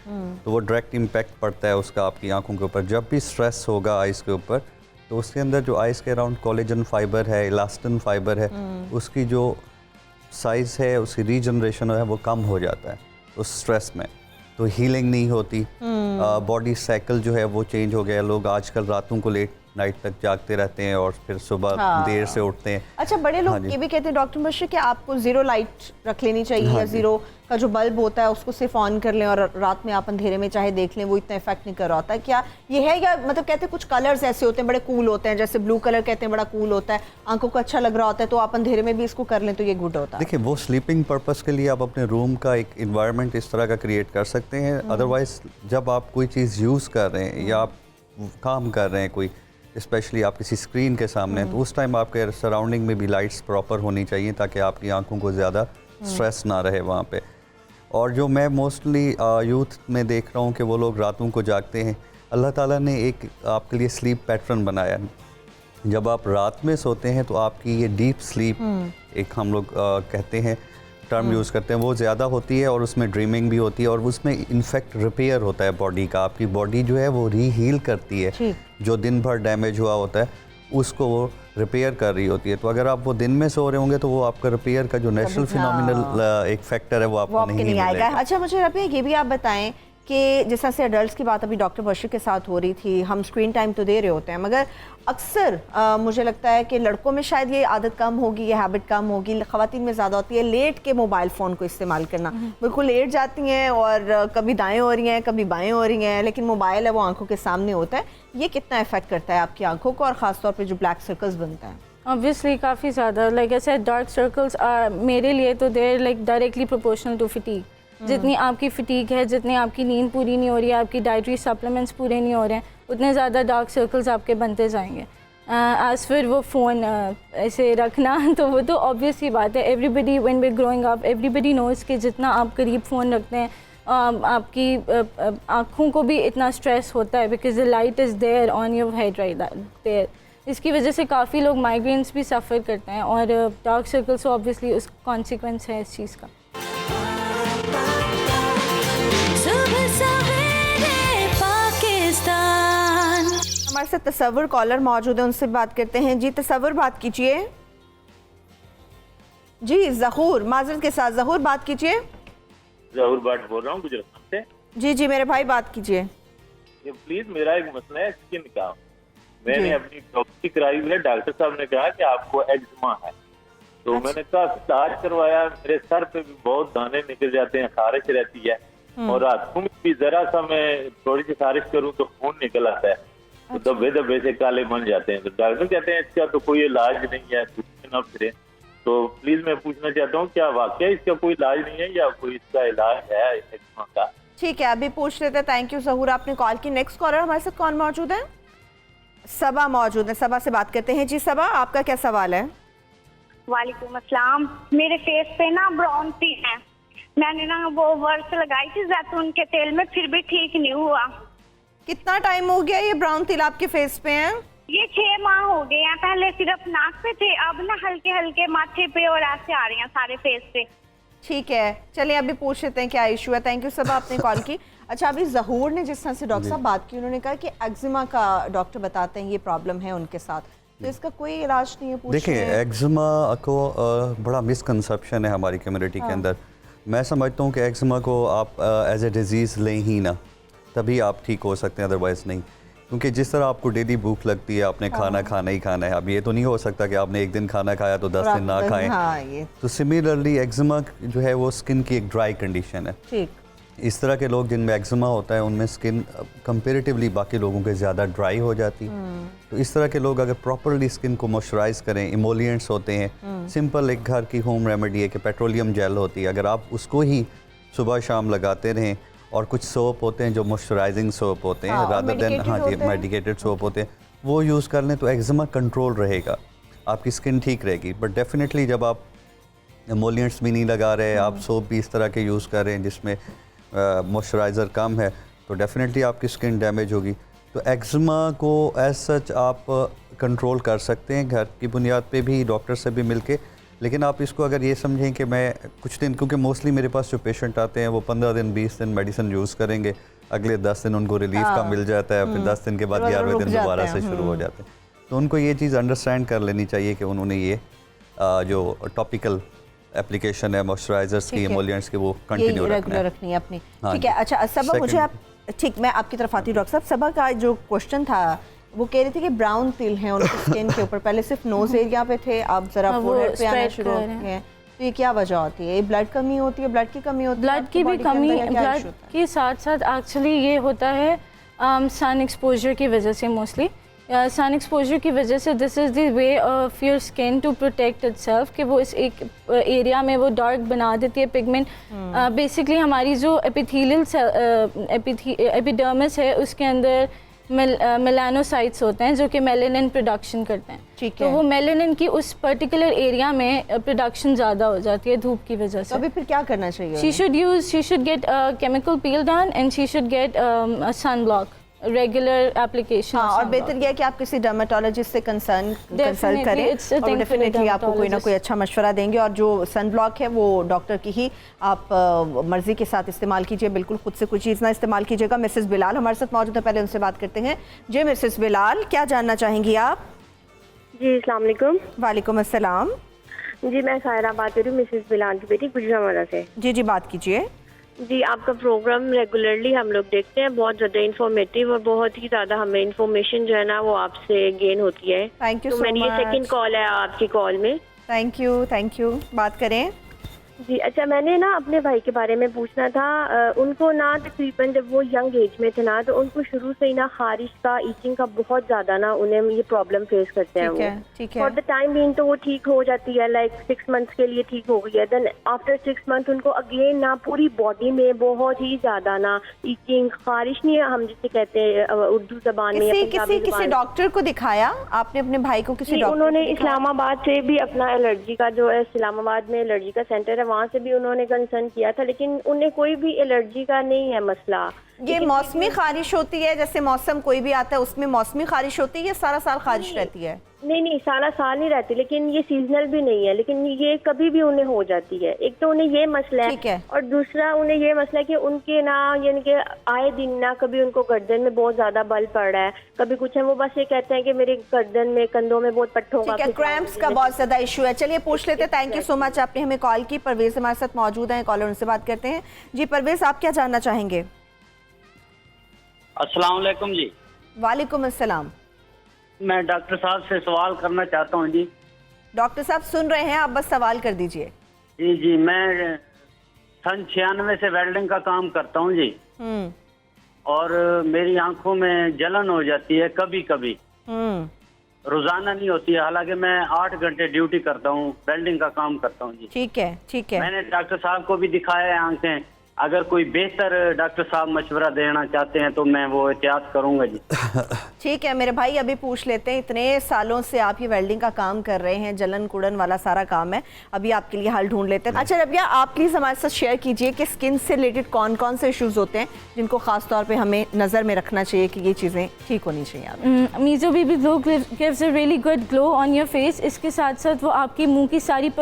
तो वो डायरेक्ट इम्पैक्ट पड़ता है उसका आपकी आंखों के ऊपर। जब भी स्ट्रेस होगा आइज़ के ऊपर तो उसके अंदर जो आइज़ के अराउंड कोलेजन फाइबर है, इलास्टिन फाइबर है, उसकी जो साइज़ है, उसकी रीजनरेशन है वो कम हो जाता है उस स्ट्रेस में। तो हीलिंग नहीं होती, बॉडी साइकिल जो है वो चेंज हो गया। लोग आजकल रातों को लेट नाइट तक जागते रहते हैं और फिर सुबह देर से उठते हैं। अच्छा, बड़े लोग ये भी कहते हैं डॉक्टर मुबशिर कि आपको ज़ीरो लाइट रख लेनी चाहिए, या ज़ीरो का जो बल्ब होता है उसको सिर्फ ऑन कर लें और रात में आप अंधेरे में चाहे देख लें, वो इतना इफेक्ट नहीं कर रहा होता। क्या ये है, या मतलब कहते हैं कुछ कलर्स ऐसे होते हैं बड़े कूल होते हैं, जैसे ब्लू कलर कहते हैं बड़ा कूल होता है, आंखों को अच्छा लग रहा होता है, तो आप अंधेरे में भी इसको कर लें तो ये गुड होता है? देखिए, वो स्लीपिंग पर्पस के लिए आप अपने रूम का एक इन्वायरमेंट इस तरह का क्रिएट कर सकते हैं। अदरवाइज जब आप कोई चीज़ यूज़ कर रहे हैं या आप काम कर रहे हैं कोई, स्पेशली आप किसी स्क्रीन के सामने, तो उस टाइम आपके सराउंडिंग में भी लाइट्स प्रॉपर होनी चाहिए ताकि आपकी आंखों को ज़्यादा स्ट्रेस ना रहे वहाँ पे। और जो मैं मोस्टली यूथ में देख रहा हूँ कि वो लोग रातों को जागते हैं, अल्लाह ताला ने एक आपके लिए स्लीप पैटर्न बनाया। जब आप रात में सोते हैं तो आपकी ये डीप स्लीप, एक हम लोग कहते हैं, टर्म यूज़ करते हैं, वो ज़्यादा होती है और उसमें ड्रीमिंग भी होती है और उसमें इनफेक्ट रिपेयर होता है बॉडी का। आपकी बॉडी जो है वो रीहील करती है, जो दिन भर डैमेज हुआ होता है उसको वो रिपेयर कर रही होती है। तो अगर आप वो दिन में सो रहे होंगे तो वो आपका रिपेयर का जो नेचुरल फिनोमिनल एक फैक्टर है वो आपको नहीं आएगा। अच्छा, मुझे रबिया ये भी आप बताएं कि जिस तरह से एडल्ट्स की बात अभी डॉक्टर बशीर के साथ हो रही थी, हम स्क्रीन टाइम तो दे रहे होते हैं, मगर अक्सर मुझे लगता है कि लड़कों में शायद ये आदत कम होगी, ये हैबिट कम होगी, ख़वातीन में ज़्यादा होती है लेट के मोबाइल फ़ोन को इस्तेमाल करना। बिल्कुल लेट जाती हैं और कभी दाएं हो रही हैं, कभी बाएं हो रही हैं, लेकिन मोबाइल है वो आंखों के सामने होता है। ये कितना इफेक्ट करता है आपकी आंखों को, और ख़ासतौर पर जो ब्लैक सर्कल्स बनते हैं? ऑब्वियसली काफ़ी ज़्यादा, लाइक ऐसे डार्क सर्कल्स मेरे लिए तो there like directly proportional to fatigue. जितनी आपकी फटीग है, जितनी आपकी नींद पूरी नहीं हो रही है, आपकी डाइटरी सप्लीमेंट्स पूरे नहीं हो रहे हैं, उतने ज़्यादा डार्क सर्कल्स आपके बनते जाएंगे। एज़ फिर वो फ़ोन ऐसे रखना तो वो तो ऑब्वियस ही बात है। Everybody when we growing up everybody knows कि जितना आप करीब फ़ोन रखते हैं आपकी आँखों को भी इतना स्ट्रेस होता है, because the light is there on your head right there. इसकी वजह से काफ़ी लोग माइग्रेन्स भी सफ़र करते हैं और डार्क सर्कल्स ऑब्वियसली उस कॉन्सिक्वेंस है इस चीज़ का। हमारे साथ तसव्वुर कॉलर मौजूद है, उनसे बात करते हैं। जी तसव्वुर, बात कीजिए। जी ज़हूर, माजरत के साथ ज़हूर, बात कीजिए। ज़हूर बात बोल रहा हूँ गुजरात से। जी जी मेरे भाई, बात कीजिए। ये प्लीज मेरा एक मसला है स्किन का। मैंने अपनी डॉक्टरी कराई हुई है, डॉक्टर साहब ने कहा कि आपको एक्जिमा है, तो मैंने कहा इलाज करवाया, मेरे सर पे भी बहुत दाने निकल जाते हैं, खारिश रहती है, और हाथों में भी जरा सा मैं थोड़ी सी खारिश करूँ तो खून निकल आता है, तो दबे दबे से काले बन जाते हैं। तो डॉक्टर कहते हैं इसका तो कोई इलाज नहीं है, ना फिरे। तो प्लीज मैं पूछना चाहता हूँ क्या वाकई इसका कोई इलाज नहीं है या कोई इसका इलाज है एक्जिमा का? ठीक है, अभी पूछ लेते हैं। थैंक यू ज़हूर, आपने कॉल की। नेक्स्ट कॉलर हमारे साथ कौन मौजूद है? सबा मौजूद है, सबा से बात करते हैं। जी सबा, आपका क्या सवाल है? वालेकुम अस्सलाम। मेरे फेस पे ना ब्राउन सी है, मैंने ना वो वर्ष लगाई थी जैतून के तेल में, फिर भी ठीक नहीं हुआ। कितना टाइम हो गया ये ब्राउन तिल आपके फेस पे है? ये 6 माह हो गए हैं। पहले सिर्फ नाक पे थे, अब ना हल्के हल्के माथे पे और ऐसे आ रही हैं सारे फेस पे। ठीक है, चलिए अभी पूछ लेते हैं क्या इशू है। थैंक यू सबा, आपने कॉल की। अच्छा, अभी ज़हूर ने जिस तरह से डॉक्टर साहब बात की, उन्होंने कहा कि एक्जिमा का डॉक्टर बताते हैं ये प्रॉब्लम है उनके साथ, तो इसका कोई इलाज नहीं है? देखिए, एक्जिमा को बड़ा मिसकंसेप्शन है हमारी कम्युनिटी के अंदर। मैं समझता हूँ कि एक्जिमा को आप एज ए डिजीज़ लें ही ना, तभी आप ठीक हो सकते हैं, अदरवाइज़ नहीं। क्योंकि जिस तरह आपको डेली भूख लगती है, आपने खाना खाना ही खाना है। अब ये तो नहीं हो सकता कि आपने एक दिन खाना खाया तो 10 दिन ना खाएं। तो सिमिलरली एक्जिमा जो है वो स्किन की एक ड्राई कंडीशन है। ठीक, इस तरह के लोग जिनमें एक्जिमा होता है उनमें स्किन कंपेरेटिवली बाकी लोगों के ज़्यादा ड्राई हो जाती है। तो इस तरह के लोग अगर प्रॉपरली स्किन को मॉइस्चराइज करें, इमोलिएंट्स होते हैं, सिंपल एक घर की होम रेमेडी है कि पेट्रोलियम जेल होती है, अगर आप उसको ही सुबह शाम लगाते रहें, और कुछ सोप होते हैं जो मॉइस्चराइजिंग सोप होते हैं रादर देन जी मेडिकेटेड सोप होते हैं, वो यूज़ कर लें तो एक्जिमा कंट्रोल रहेगा, आपकी स्किन ठीक रहेगी। बट डेफिनेटली जब आप एमोलिएंट्स भी नहीं लगा रहे, आप सोप भी इस तरह के यूज़ कर रहे हैं जिसमें मॉइस्चराइज़र कम है, तो डेफिनेटली आपकी स्किन डैमेज होगी। तो एक्जिमा को एज सच आप कंट्रोल कर सकते हैं घर की बुनियाद पे भी, डॉक्टर से भी मिलके। लेकिन आप इसको अगर ये समझें कि मैं कुछ दिन, क्योंकि मोस्टली मेरे पास जो पेशेंट आते हैं वो 15 दिन 20 दिन मेडिसिन यूज़ करेंगे, अगले 10 दिन उनको रिलीफ का मिल जाता है, फिर 10 दिन के बाद 11वें दिन दोबारा से शुरू हो जाते हैं। तो उनको ये चीज़ अंडरस्टैंड कर लेनी चाहिए कि उन्होंने ये जो टॉपिकल एप्लीकेशन है मॉइस्चराइजर्स की, एमोलिएंट्स की, वो कंटिन्यू रेगुलर रखनी है अपनी। हाँ ठीक है। अच्छा सबा, मुझे आप ठीक, मैं आपकी तरफ आती हूँ डॉक्टर साहब। सबा का जो क्वेश्चन था वो कह रहे थे कि ब्राउन तिल हैं उनकी स्किन के ऊपर, पहले सिर्फ नोज एरिया पे थे, अब जरा फोरहेड पे आना शुरू हो गए हैं, तो ये क्या वजह होती है? ये ब्लड कमी होती है, ब्लड की कमी होती है? ब्लड की भी कमी, ब्लड के साथ साथ एक्चुअली ये होता है सन एक्सपोजर की वजह से, मोस्टली सन एक्सपोजर की वजह से। This is the way of your skin to protect itself, कि वो इस एक एरिया में वो डार्क बना देती है पिगमेंट। बेसिकली हमारी जो एपिडर्मिस है उसके अंदर मेलानोसाइट्स होते हैं जो कि मेलानिन प्रोडक्शन करते हैं। ठीक है। तो वो मेलानिन की उस पर्टिकुलर एरिया में प्रोडक्शन ज़्यादा हो जाती है धूप की वजह से। तो अभी फिर क्या करना चाहिए? She should get chemical peel done and she should get sun block regular application. हाँ, और बेहतर यह है कि आप किसी डर्मेटोलॉजिस्ट से कंसल्ट करें और डेफिनेटली आपको कोई ना कोई अच्छा मशवरा देंगे। और जो सन ब्लॉक है वो डॉक्टर की ही आप मर्जी के साथ इस्तेमाल कीजिए, बिल्कुल खुद से कोई चीज़ ना इस्तेमाल कीजिएगा। मिसेस बिलाल हमारे साथ मौजूद है, पहले उनसे बात करते हैं। जी मिसेस बिलाल, क्या जानना चाहेंगी आप? जी अस्सलाम वालेकुम। वालेकुम अस्सलाम। जी मैं सायरा बात कर रही हूँ, मिसेस बिलाल की बेटी गुजरावाला से। जी जी बात कीजिए। जी आपका प्रोग्राम रेगुलरली हम लोग देखते हैं, बहुत ज़्यादा इंफॉर्मेटिव और बहुत ही ज़्यादा हमें इंफॉर्मेशन जो है ना वो आपसे गेन होती है। थैंक यू तो मेरी ये सेकंड कॉल है आपकी कॉल में। थैंक यू, बात करें। जी अच्छा, मैंने ना अपने भाई के बारे में पूछना था। उनको ना तकरीबन जब वो यंग एज में थे ना तो उनको शुरू से ही ना खारिश का, ईचिंग का बहुत ज़्यादा ना उन्हें ये प्रॉब्लम फेस करते हैं। ठीक है। फॉर द टाइम बीइंग तो वो ठीक हो जाती है, लाइक 6 मंथ्स के लिए ठीक हो गई है। देन आफ्टर 6 मंथ उनको अगेन ना पूरी बॉडी में बहुत ही ज़्यादा ना ईचिंग, खारिश नहीं है हम जिसे कहते हैं उर्दू जबान में। किसी डॉक्टर को दिखाया आपने अपने भाई को? किसी डॉक्टर? उन्होंने इस्लामाबाद से भी अपना एलर्जी का जो है, इस्लामाबाद में एलर्जी का सेंटर है, वहाँ से भी उन्होंने कंसर्न किया था, लेकिन उन्हें कोई भी एलर्जी का नहीं है मसला। ये मौसमी खारिश होती है, जैसे मौसम कोई भी आता है उसमें मौसमी खारिश होती है या सारा साल खारिश रहती है? नहीं सारा साल नहीं रहती, लेकिन ये सीजनल भी नहीं है, लेकिन ये कभी भी उन्हें हो जाती है। एक तो उन्हें ये मसला है और दूसरा उन्हें ये मसला है कि उनके ना यानी कि आए दिन ना कभी उनको गर्दन में बहुत ज्यादा बल पड़ रहा है, कभी कुछ है। वो बस ये कहते हैं कि मेरे गर्दन में, कंधों में बहुत पट्टों का, क्रैम्प्स का बहुत ज्यादा इशू है। चलिए पूछ लेते हैं। थैंक यू सो मच, आपने हमें कॉल की। परवेज हमारे साथ मौजूद हैं, कॉलर उनसे बात करते हैं। जी परवेज, आप क्या जानना चाहेंगे? अस्सलाम वालेकुम जी। वालेकुम अस्सलाम। मैं डॉक्टर साहब से सवाल करना चाहता हूँ जी। डॉक्टर साहब सुन रहे हैं, आप बस सवाल कर दीजिए। जी मैं सन 96 से वेल्डिंग का काम करता हूँ जी, और मेरी आंखों में जलन हो जाती है कभी कभी, रोजाना नहीं होती है। हालांकि मैं 8 घंटे ड्यूटी करता हूँ, वेल्डिंग का काम करता हूँ जी। ठीक है। मैंने डॉक्टर साहब को भी दिखाया है आंखें। अगर कोई बेहतर डॉक्टर साहब मशवरा देना चाहते हैं तो मैं वो एहतियात करूंगा जी। ठीक है मेरे भाई, अभी पूछ लेते हैं। इतने सालों से आप ये वेल्डिंग का काम कर रहे हैं, जलन कुड़न वाला सारा काम है, अभी आपके लिए हल ढूंढ लेते हैं। अच्छा रबिया, आप प्लीज हमारे साथ शेयर कीजिए कि स्किन से रिलेटेड कौन कौन से इश्यूज होते हैं जिनको खास तौर पे हमें नजर में रखना चाहिए कि ये चीजें ठीक होनी चाहिए। Meso baby glow gives a really good glow on your face. इसके साथ साथ वो आपकी मुंह की सारी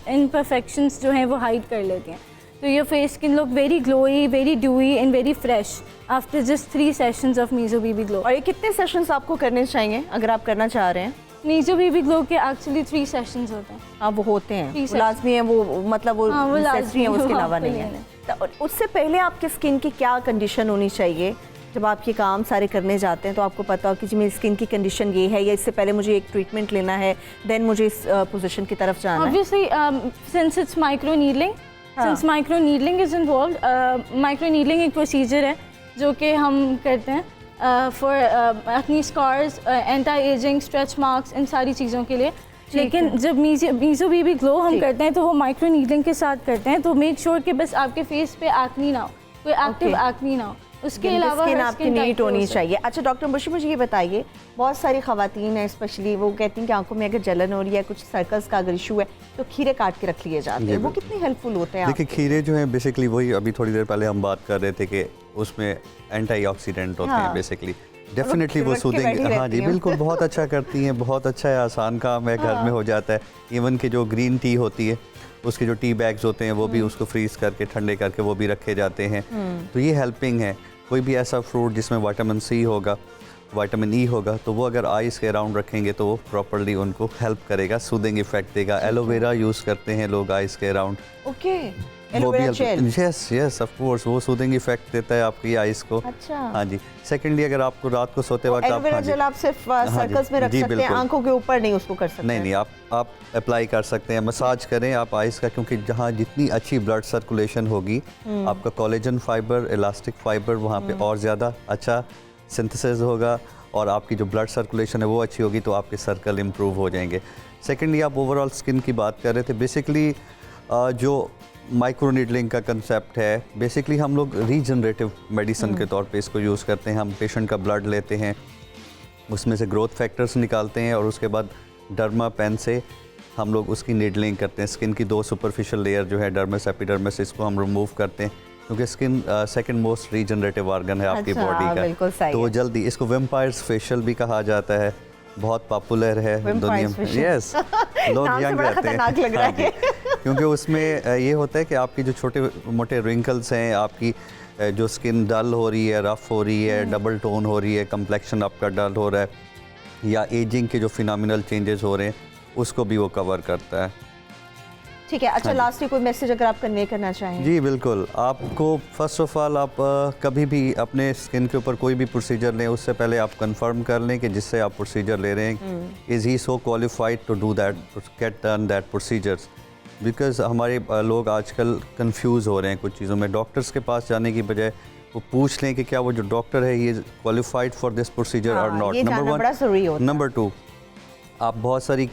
इम्परफेक्शंस जो हैं वो हाइड कर लेती हैं, तो your face can look very glowy, very dewy and very fresh after just 3 sessions of meso baby glow. और ये कितने सेशंस आपको करने चाहिए अगर आप करना चाह रहे हैं? मीजो बेबी ग्लो के एक्चुअली 3 सेशंस होते हैं। हाँ वो होते हैं, वो लाजमी है, वो मतलब वो नेसेसरी है, उसके अलावा नहीं है। तो उससे पहले आपकी स्किन की क्या कंडीशन होनी चाहिए? जब आप ये काम सारे करने जाते हैं तो आपको पता हो कि जी मेरी स्किन की कंडीशन ये है, या इससे पहले मुझे एक ट्रीटमेंट लेना है, देन मुझे इस पोजीशन की तरफ जाना है। Obviously since it's micro needling, since micro needling is involve, micro needling एक प्रोसीजर है जो कि हम करते हैं for acne scars, anti ageing, stretch marks, इन सारी चीज़ों के लिए। लेकिन जब मीजो बेबी ग्लो हम करते हैं तो वो माइक्रो नीडलिंग के साथ करते हैं, तो मेक श्योर कि बस आपके फेस पे एक्ने ना हो, कोई एक्टिव एक्ने ना हो, उसके अलावा स्किन आपकी नीट होनी चाहिए। अच्छा डॉक्टर मुशी, मुझे ये बताइए, बहुत सारी खवातीन हैं स्पेशली, वो कहती हैं कि आंखों में अगर जलन हो रही है, कुछ सर्कल्स का अगर इशू है तो खीरे काट के रख लिए जाते हैं, वो कितने हेल्पफुल होते हैं? देखिए खीरे जो हैं बेसिकली वही अभी थोड़ी देर पहले हम बात कर रहे थे कि उसमें एंटीऑक्सीडेंट होते हैं बेसिकली, डेफिनेटली वो सूदिंग, हाँ जी बिल्कुल, बहुत अच्छा करती हैं, बहुत अच्छा है, आसान काम है, घर में हो जाता है। इवन कि जो ग्रीन टी होती है उसके जो टी बैग्स होते हैं वो भी उसको फ्रीज करके ठंडे करके वो भी रखे जाते हैं, तो ये हेल्पिंग है। कोई भी ऐसा फ्रूट जिसमें विटामिन सी होगा विटामिन ई होगा, तो वो अगर आइज़ के अराउंड रखेंगे तो वो प्रॉपरली उनको हेल्प करेगा, सूदिंग इफेक्ट देगा। एलोवेरा यूज़ करते हैं लोग आइज़ के अराउंड, ओके, वो भी aloe vera gel. Yes of course, वो सूदिंग इफेक्ट देता है आपकी आइज़ को। अच्छा। हाँ जी। सेकेंडली, अगर आपको रात को सोते वक्त एलोवेरा जेल आप सिर्फ सर्कल्स में रख सकते हैं, आंखों के ऊपर नहीं उसको कर सकते? नहीं, आप अप्लाई कर सकते हैं, मसाज करें आप आइज़ का, क्योंकि जहाँ जितनी अच्छी ब्लड सर्कुलेशन होगी, आपका कोलेजन फाइबर, इलास्टिक फाइबर वहाँ पे और ज़्यादा अच्छा सिंथेसिस होगा, और आपकी जो ब्लड सर्कुलेशन है वो अच्छी होगी, तो आपके सर्कल इम्प्रूव हो जाएंगे। सेकेंडली, आप ओवरऑल स्किन की बात कर रहे थे। बेसिकली जो माइक्रो नीडलिंग का कंसेप्ट है, बेसिकली हम लोग रीजनरेटिव मेडिसिन के तौर पे इसको यूज़ करते हैं। हम पेशेंट का ब्लड लेते हैं, उसमें से ग्रोथ फैक्टर्स निकालते हैं, और उसके बाद डर्मा पेन से हम लोग उसकी नीडलिंग करते हैं। स्किन की 2 सुपरफिशियल लेयर जो है डर्मस एपिडर्मिस, इसको हम रिमूव करते हैं, क्योंकि skin second most regenerative organ है आपकी बॉडी का। तो जल्दी, इसको वेम्पायर्स फेशियल भी कहा जाता है, बहुत पॉपुलर है दुनिया में। यस, लोग यंग रहते हैं क्योंकि उसमें ये होता है कि आपकी जो छोटे मोटे रिंकल्स हैं, आपकी जो स्किन डल हो रही है, रफ हो रही है, डबल टोन हो रही है, कम्प्लेक्शन आपका डल हो रहा है, या एजिंग के जो फिनोमिनल चेंजेस हो रहे हैं, उसको भी वो कवर करता है। ठीक है। अच्छा, लास्ट में कोई मैसेज अगर आप कन्वे करना चाहें? जी बिल्कुल। आपको फर्स्ट ऑफ ऑल, आप कभी भी अपने स्किन के ऊपर कोई भी प्रोसीजर लें, उससे पहले आप कंफर्म कर लें कि जिससे आप प्रोसीजर ले रहे हैं, is he so qualified to do that, get done that procedures. Because हमारे लोग आजकल कंफ्यूज हो रहे हैं कुछ चीज़ों में। डॉक्टर्स के पास जाने की बजाय वो पूछ लें कि क्या वो जो डॉक्टर है ये क्वालिफाइड फॉर दिस प्रोसीजर और नॉट। नंबर 1। नंबर 2, आप बहुत सारी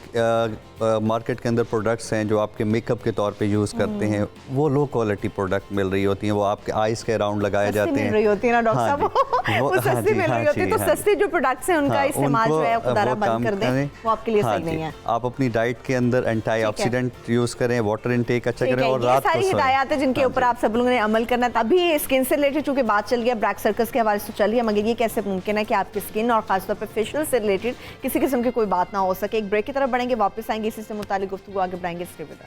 मार्केट के अंदर प्रोडक्ट्स हैं जो आपके मेकअप के तौर पे यूज़ करते हैं, वो लो क्वालिटी प्रोडक्ट मिल रही होती हैं, वो आपके आइज़ के अराउंड लगाए जाते हैं। मिल रही होती है ना डॉक्टर साहब, वो सस्ती मिल रही होती है, तो सस्ते जो प्रोडक्ट्स हैं उनका इस्तेमाल जो है खुदारा बंद कर दें, वो आपके लिए सही नहीं है। आप अपनी डाइट के अंदर एंटीऑक्सीडेंट यूज़ करें, वाटर इनटेक अच्छा करें, और रात को सारी हिदायत है जिनके ऊपर आप सब लोगों ने अमल करना है। तभी स्किन से रिलेटेड चूंकि बात चल गया, ब्लैक सर्कल्स के हवाले से चल रही है, मगर ये कैसे मुमकिन है कि आपकी स्किन और खासतौर पर फेशियल से रिलेटेड किसी किस्म की कोई बात ना हो सके। एक ब्रेक की तरफ बढ़ेंगे, वापस आएंगे, इसी से मुतालिक गुफ्तगू आगे बढ़ाएंगे। Stay with us.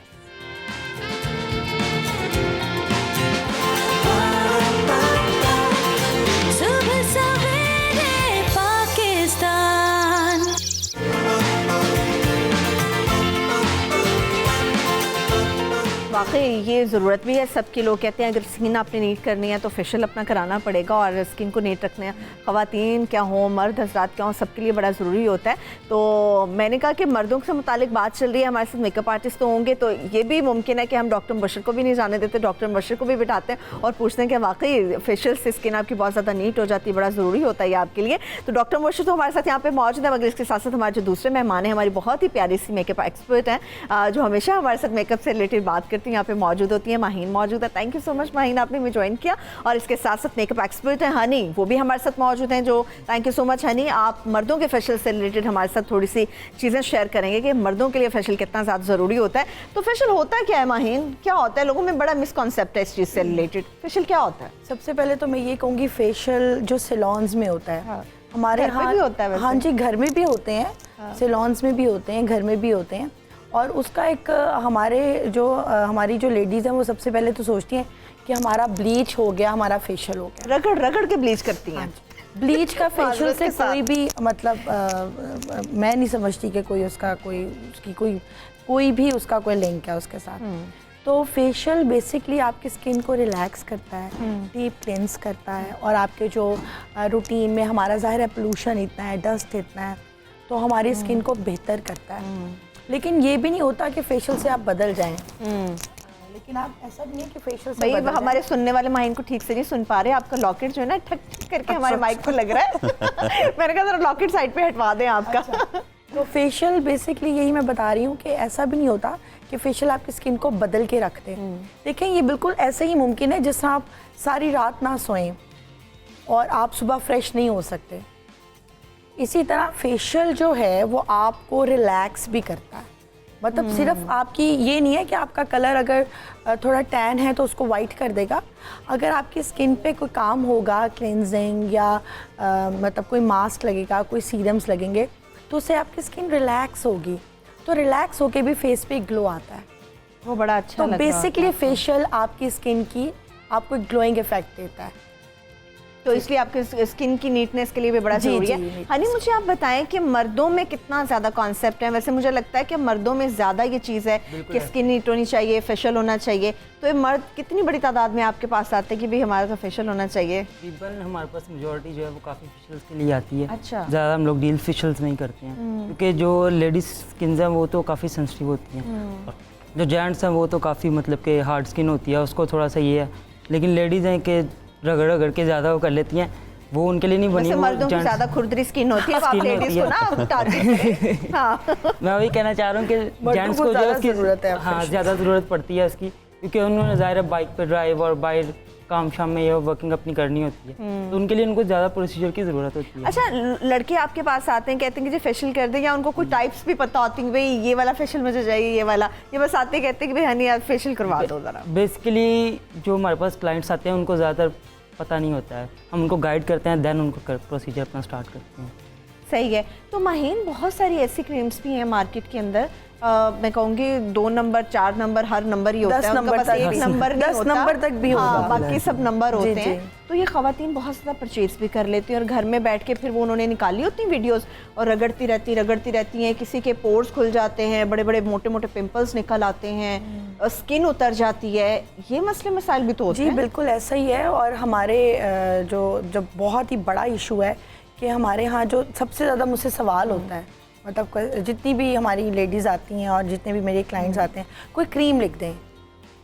वाकई ये ज़रूरत भी है सबके। लोग कहते हैं अगर स्किन आपने नीट करनी है तो फेशियल अपना कराना पड़ेगा, और स्किन को नीट रखना है, ख़वातीन क्या हो, मर्द हज़रात क्या हो, सबके लिए बड़ा ज़रूरी होता है। तो मैंने कहा कि मर्दों से मुतालिक बात चल रही है, हमारे साथ मेकअप आर्टिस्ट तो होंगे, तो ये भी मुमकिन है कि हम डॉक्टर मुबशर को भी नहीं जाने देते, डॉक्टर मुबशर को भी बिठाते हैं और पूछते हैं कि वाकई फेशियल से स्किन आपकी बहुत ज़्यादा नीट हो जाती है, बड़ा ज़रूरी होता है ये आपके लिए। तो डॉक्टर मुबशर तो हमारे साथ यहाँ पे मौजूद है, मगर इसके साथ साथ हमारे जो दूसरे मेहमान हैं, हमारी बहुत ही प्यारी सी मेकअप एक्सपर्ट हैं जो हमेशा हमारे साथ मेकअप से रिलेटेड बात करती हैं, यहाँ पे मौजूद होती है। माहीन मौजूद है। Thank you so much Maheen, आपने हमें ज्वाइन किया। और इसके साथ साथ मेकअप एक्सपर्ट हैं हनी, वो भी हमारे साथ मौजूद हैं। जो thank you so much Honey, आप मर्दों के फेशियल से रिलेटेड हमारे साथ थोड़ी सी चीज़ें शेयर करेंगे कि मर्दों के लिए फेशियल कितना ज़्यादा ज़रूरी होता है। तो फेशियल होता क्या है माहीन, क्या होता है? लोगों में बड़ा मिसकॉन्सेप्ट है इस चीज़ से रिलेटेड। फेशियल क्या होता है? सबसे पहले तो मैं ये कहूँगी फेशियल जो सैलून्स में होता है, हाँ। हमारे यहाँ भी होता है। हाँ जी, घर में भी होते हैं, हाँ। सैलून्स में भी होते हैं, घर में भी होते हैं। और उसका एक हमारी जो लेडीज़ हैं वो सबसे पहले तो सोचती हैं कि हमारा ब्लीच हो गया, हमारा फेशियल हो गया, रगड़ रगड़ के ब्लीच करती हैं। ब्लीच का फेशियल से कोई भी मतलब मैं नहीं समझती कि कोई उसका कोई भी उसका कोई लिंक है उसके साथ। तो फेशियल बेसिकली आपकी स्किन को रिलैक्स करता है, डीप क्लेंस करता है, और आपके जो रूटीन में हमारा ज़ाहिर है पोल्यूशन इतना है, डस्ट इतना है, तो हमारी स्किन को बेहतर करता है। लेकिन ये भी नहीं होता कि फेशियल से आप बदल जाएं। लेकिन आप ऐसा नहीं है कि फेशियल से भाई हमारे सुनने वाले माहिन को ठीक से नहीं सुन पा रहे, आपका लॉकेट जो है ना ठक ठक करके हमारे माइक को लग रहा है। मैंने कहा जरा लॉकेट साइड पे हटवा दें आपका। तो फेशियल बेसिकली यही मैं बता रही हूँ कि ऐसा भी नहीं होता कि फेशियल आपकी स्किन को बदल के रखते हैं। देखें, ये बिल्कुल ऐसे ही मुमकिन है जिससे आप सारी रात ना सोएं और आप सुबह फ्रेश नहीं हो सकते। इसी तरह फेशियल जो है वो आपको रिलैक्स भी करता है। मतलब सिर्फ आपकी ये नहीं है कि आपका कलर अगर थोड़ा टैन है तो उसको वाइट कर देगा। अगर आपकी स्किन पे कोई काम होगा, क्लेंजिंग या मतलब कोई मास्क लगेगा, कोई सीरम्स लगेंगे, तो उससे आपकी स्किन रिलैक्स होगी। तो रिलैक्स होके भी फेस पे ग्लो आता है, वो बड़ा अच्छा तो बेसिकली फेशियल आपकी स्किन की आपको ग्लोइंग इफेक्ट देता है। तो इसलिए आपके स्किन की नीटनेस के लिए भी बड़ा जी, जरूरी जी, है। हनी, मुझे आप बताएं कि मर्दों में कितना ज़्यादा कॉन्सेप्ट है? वैसे मुझे लगता है कि मर्दों में ज़्यादा ये चीज़ है कि स्किन नीट होनी चाहिए, फेशियल होना चाहिए। तो ये मर्द कितनी बड़ी तादाद में आपके पास आते हैं कि भाई हमारा तो फेशियल होना चाहिए? तकरीबन हमारे पास मेजोरिटी जो है वो काफ़ी फेशियल्स के लिए आती है। अच्छा। ज़्यादा हम लोग डील फेशियल्स नहीं करते हैं, क्योंकि जो लेडीज़ स्किन हैं वो तो काफ़ी सेंसिटिव होती हैं, जो जेंट्स हैं वो तो काफ़ी मतलब कि हार्ड स्किन होती है, उसको थोड़ा सा ये है। लेकिन लेडीज़ हैं कि रगड़ रगड़ के ज़्यादा वो कर लेती हैं, वो उनके लिए नहीं बनी। वैसे मर्दों की ज़्यादा खुरदरी स्किन होती है, आप लेडीज़ को ना टारगेट करें। हाँ। मैं वही कहना चाह रहा हूँ कि जेंट्स को जो उसकी ज़रूरत है, हाँ ज़्यादा ज़रूरत पड़ती है उसकी, क्योंकि उन्होंने ज़ाहिर है बाइक पर ड्राइव और बाहर काम शाम में ये वर्किंग अपनी करनी होती है, तो उनके लिए उनको ज़्यादा प्रोसीजर की ज़रूरत होती है। अच्छा, लड़के आपके पास आते हैं, कहते हैं कि जी फेशियल कर दें, या उनको कोई टाइप्स भी पता होती हैं, भाई ये वाला फेशियल मुझे चाहिए, ये वाला, ये बस आते कहते हैं कि भाई हनी आप फेशियल करवा दो ज़रा? बेसिकली जो हमारे पास क्लाइंट्स आते हैं उनको ज़्यादातर पता नहीं होता है, हम उनको गाइड करते हैं, देन उनको प्रोसीजर अपना स्टार्ट करते हैं। सही है। तो माहीन, बहुत सारी ऐसी क्रीम्स भी हैं मार्केट के अंदर, मैं कहूँगी 2 नंबर 4 नंबर हर नंबर ही होता है, उनका बस 1 नंबर नहीं होता, 10 नंबर तक भी होगा, हाँ, बाकी सब नंबर होते जी, हैं। तो ये ख़वातीन बहुत ज़्यादा परचेज भी कर लेती हैं और घर में बैठ के फिर वो उन्होंने निकाली होती वीडियोस और रगड़ती रहती हैं। किसी के पोर्स खुल जाते हैं, बड़े बड़े मोटे मोटे पिंपल्स निकल आते हैं, स्किन उतर जाती है, ये मसले मसाइल भी तो होते हैं। जी बिल्कुल ऐसा ही है। और हमारे जो बहुत ही बड़ा इशू है कि हमारे यहाँ जो सबसे ज़्यादा मुझसे सवाल होता है, मतलब जितनी भी हमारी लेडीज़ आती हैं और जितने भी मेरे क्लाइंट्स आते हैं, कोई क्रीम लिख दें,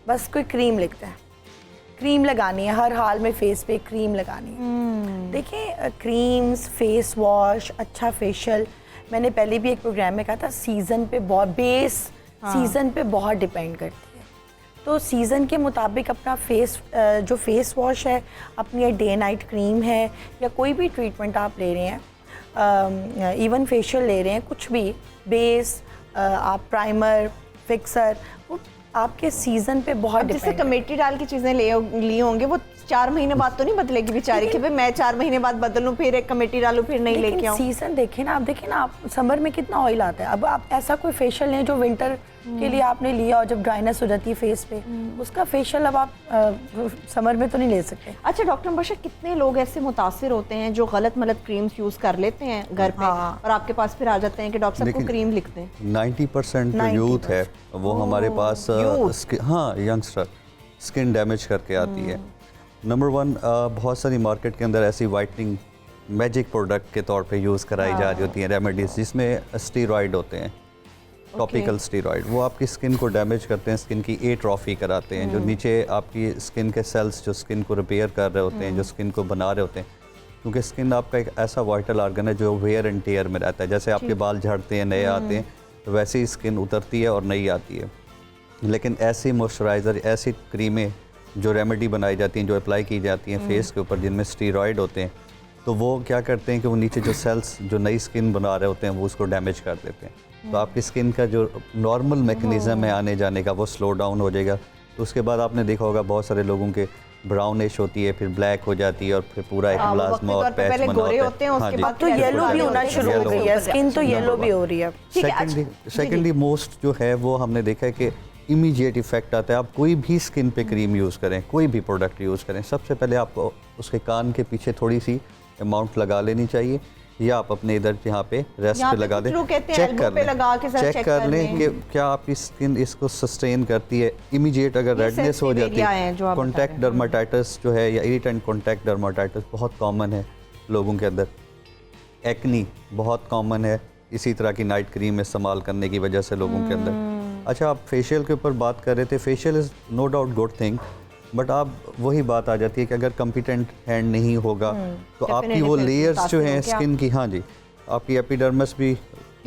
बस कोई क्रीम लिखते हैं, क्रीम लगानी है, हर हाल में फेस पे क्रीम लगानी है। देखिए क्रीम्स, फेस वॉश, अच्छा फेशियल, मैंने पहले भी एक प्रोग्राम में कहा था, सीज़न पे बहुत सीज़न पे बहुत डिपेंड करती है। तो सीज़न के मुताबिक अपना जो फेस वॉश है, अपनी डे नाइट क्रीम है, या कोई भी ट्रीटमेंट आप ले रहे हैं, इवन फेशियल ले रहे हैं, कुछ भी बेस, आप प्राइमर, फिक्सर, वो आपके सीज़न पे बहुत जैसे कमेटी डाल की चीज़ें ली होंगी, वो 4 महीने बाद तो नहीं बदलेगी बेचारी कि भाई मैं 4 महीने बाद बदलूं, फिर एक कमेटी डालूं, फिर नहीं लेके आऊं। सीज़न देखें ना, आप समर में कितना ऑयल आता है। अब आप ऐसा कोई फेशियल लें जो विंटर के लिए आपने लिया और जब ड्राइनेस हो जाती है फेस पे, उसका फेशियल अब आप समर में तो नहीं ले सकते। अच्छा डॉक्टर मुबशर, कितने लोग ऐसे मुतासिर होते हैं जो गलत मलत क्रीम्स यूज़ कर लेते हैं घर पे, और आपके पास फिर आ जाते हैं कि डॉक्टर साहब को क्रीम लिखते हैं? 90% जो यूथ है वो हमारे पास हाँ यंगस्टर स्किन डैमेज करके आती है। नंबर 1, बहुत सारी मार्केट के अंदर ऐसी वाइटनिंग मैजिक प्रोडक्ट के तौर पे यूज़ कराई जा रही होती हैं, रेमेडीज जिसमें स्टीरॉयड होते हैं, टॉपिकल स्टीरॉयड, वो आपकी स्किन को डैमेज करते हैं, स्किन की एट्रोफी कराते हैं, जो नीचे आपकी स्किन के सेल्स जो स्किन को रिपेयर कर रहे होते हैं, जो स्किन को बना रहे होते हैं, क्योंकि स्किन आपका एक ऐसा वाइटल ऑर्गन है जो वेयर एंड टेयर में रहता है। जैसे आपके बाल झड़ते हैं, नए आते हैं, वैसे ही स्किन उतरती है और नई आती है। लेकिन ऐसी मॉइस्चराइज़र, ऐसी क्रीमें जो रेमेडी बनाई जाती हैं, जो अप्लाई की जाती हैं फेस के ऊपर, जिनमें स्टीरॉयड होते हैं, तो वो क्या करते हैं कि वो नीचे जो सेल्स जो नई स्किन बना रहे होते हैं वो उसको डैमेज कर देते हैं। तो आपकी स्किन का जो नॉर्मल मैकेनिज़्म है आने जाने का, वो स्लो डाउन हो जाएगा। तो उसके बाद आपने देखा होगा बहुत सारे लोगों के ब्राउनिश होती है, फिर ब्लैक हो जाती है, और फिर पूरा एक प्लाज्मा और पैच बना होता है। हाँ जी, तो येलो भी होना शुरू हो गई है, स्किन तो येलो भी हो रही है। सेकेंडली मोस्ट जो है वो हमने देखा है कि इमीडिएट इफेक्ट आता है। आप कोई भी स्किन पे क्रीम यूज़ करें, कोई भी प्रोडक्ट यूज़ करें, सबसे पहले आपको उसके कान के पीछे थोड़ी सी अमाउंट लगा लेनी चाहिए, या आप अपने इधर यहाँ पे रेस्ट पे लगा दें, चेक कर लें कि क्या आपकी स्किन इसको सस्टेन करती है। इमीडिएट अगर रेडनेस हो जाती है, कॉन्टैक्ट डर्माटाइटिस जो है, या इरिटेंट कॉन्टैक्ट डर्माटाइटिस बहुत कॉमन है लोगों के अंदर, एक्नी बहुत कॉमन है इसी तरह की नाइट क्रीम इस्तेमाल करने की वजह से लोगों के अंदर। अच्छा, आप फेशियल के ऊपर बात कर रहे थे, facial is no doubt good thing, but आप वही बात आ जाती है कि अगर कॉम्पिटेंट हैंड नहीं होगा तो आपकी वो लेयर्स जो हैं स्किन की, हाँ जी, आपकी एपिडर्मिस भी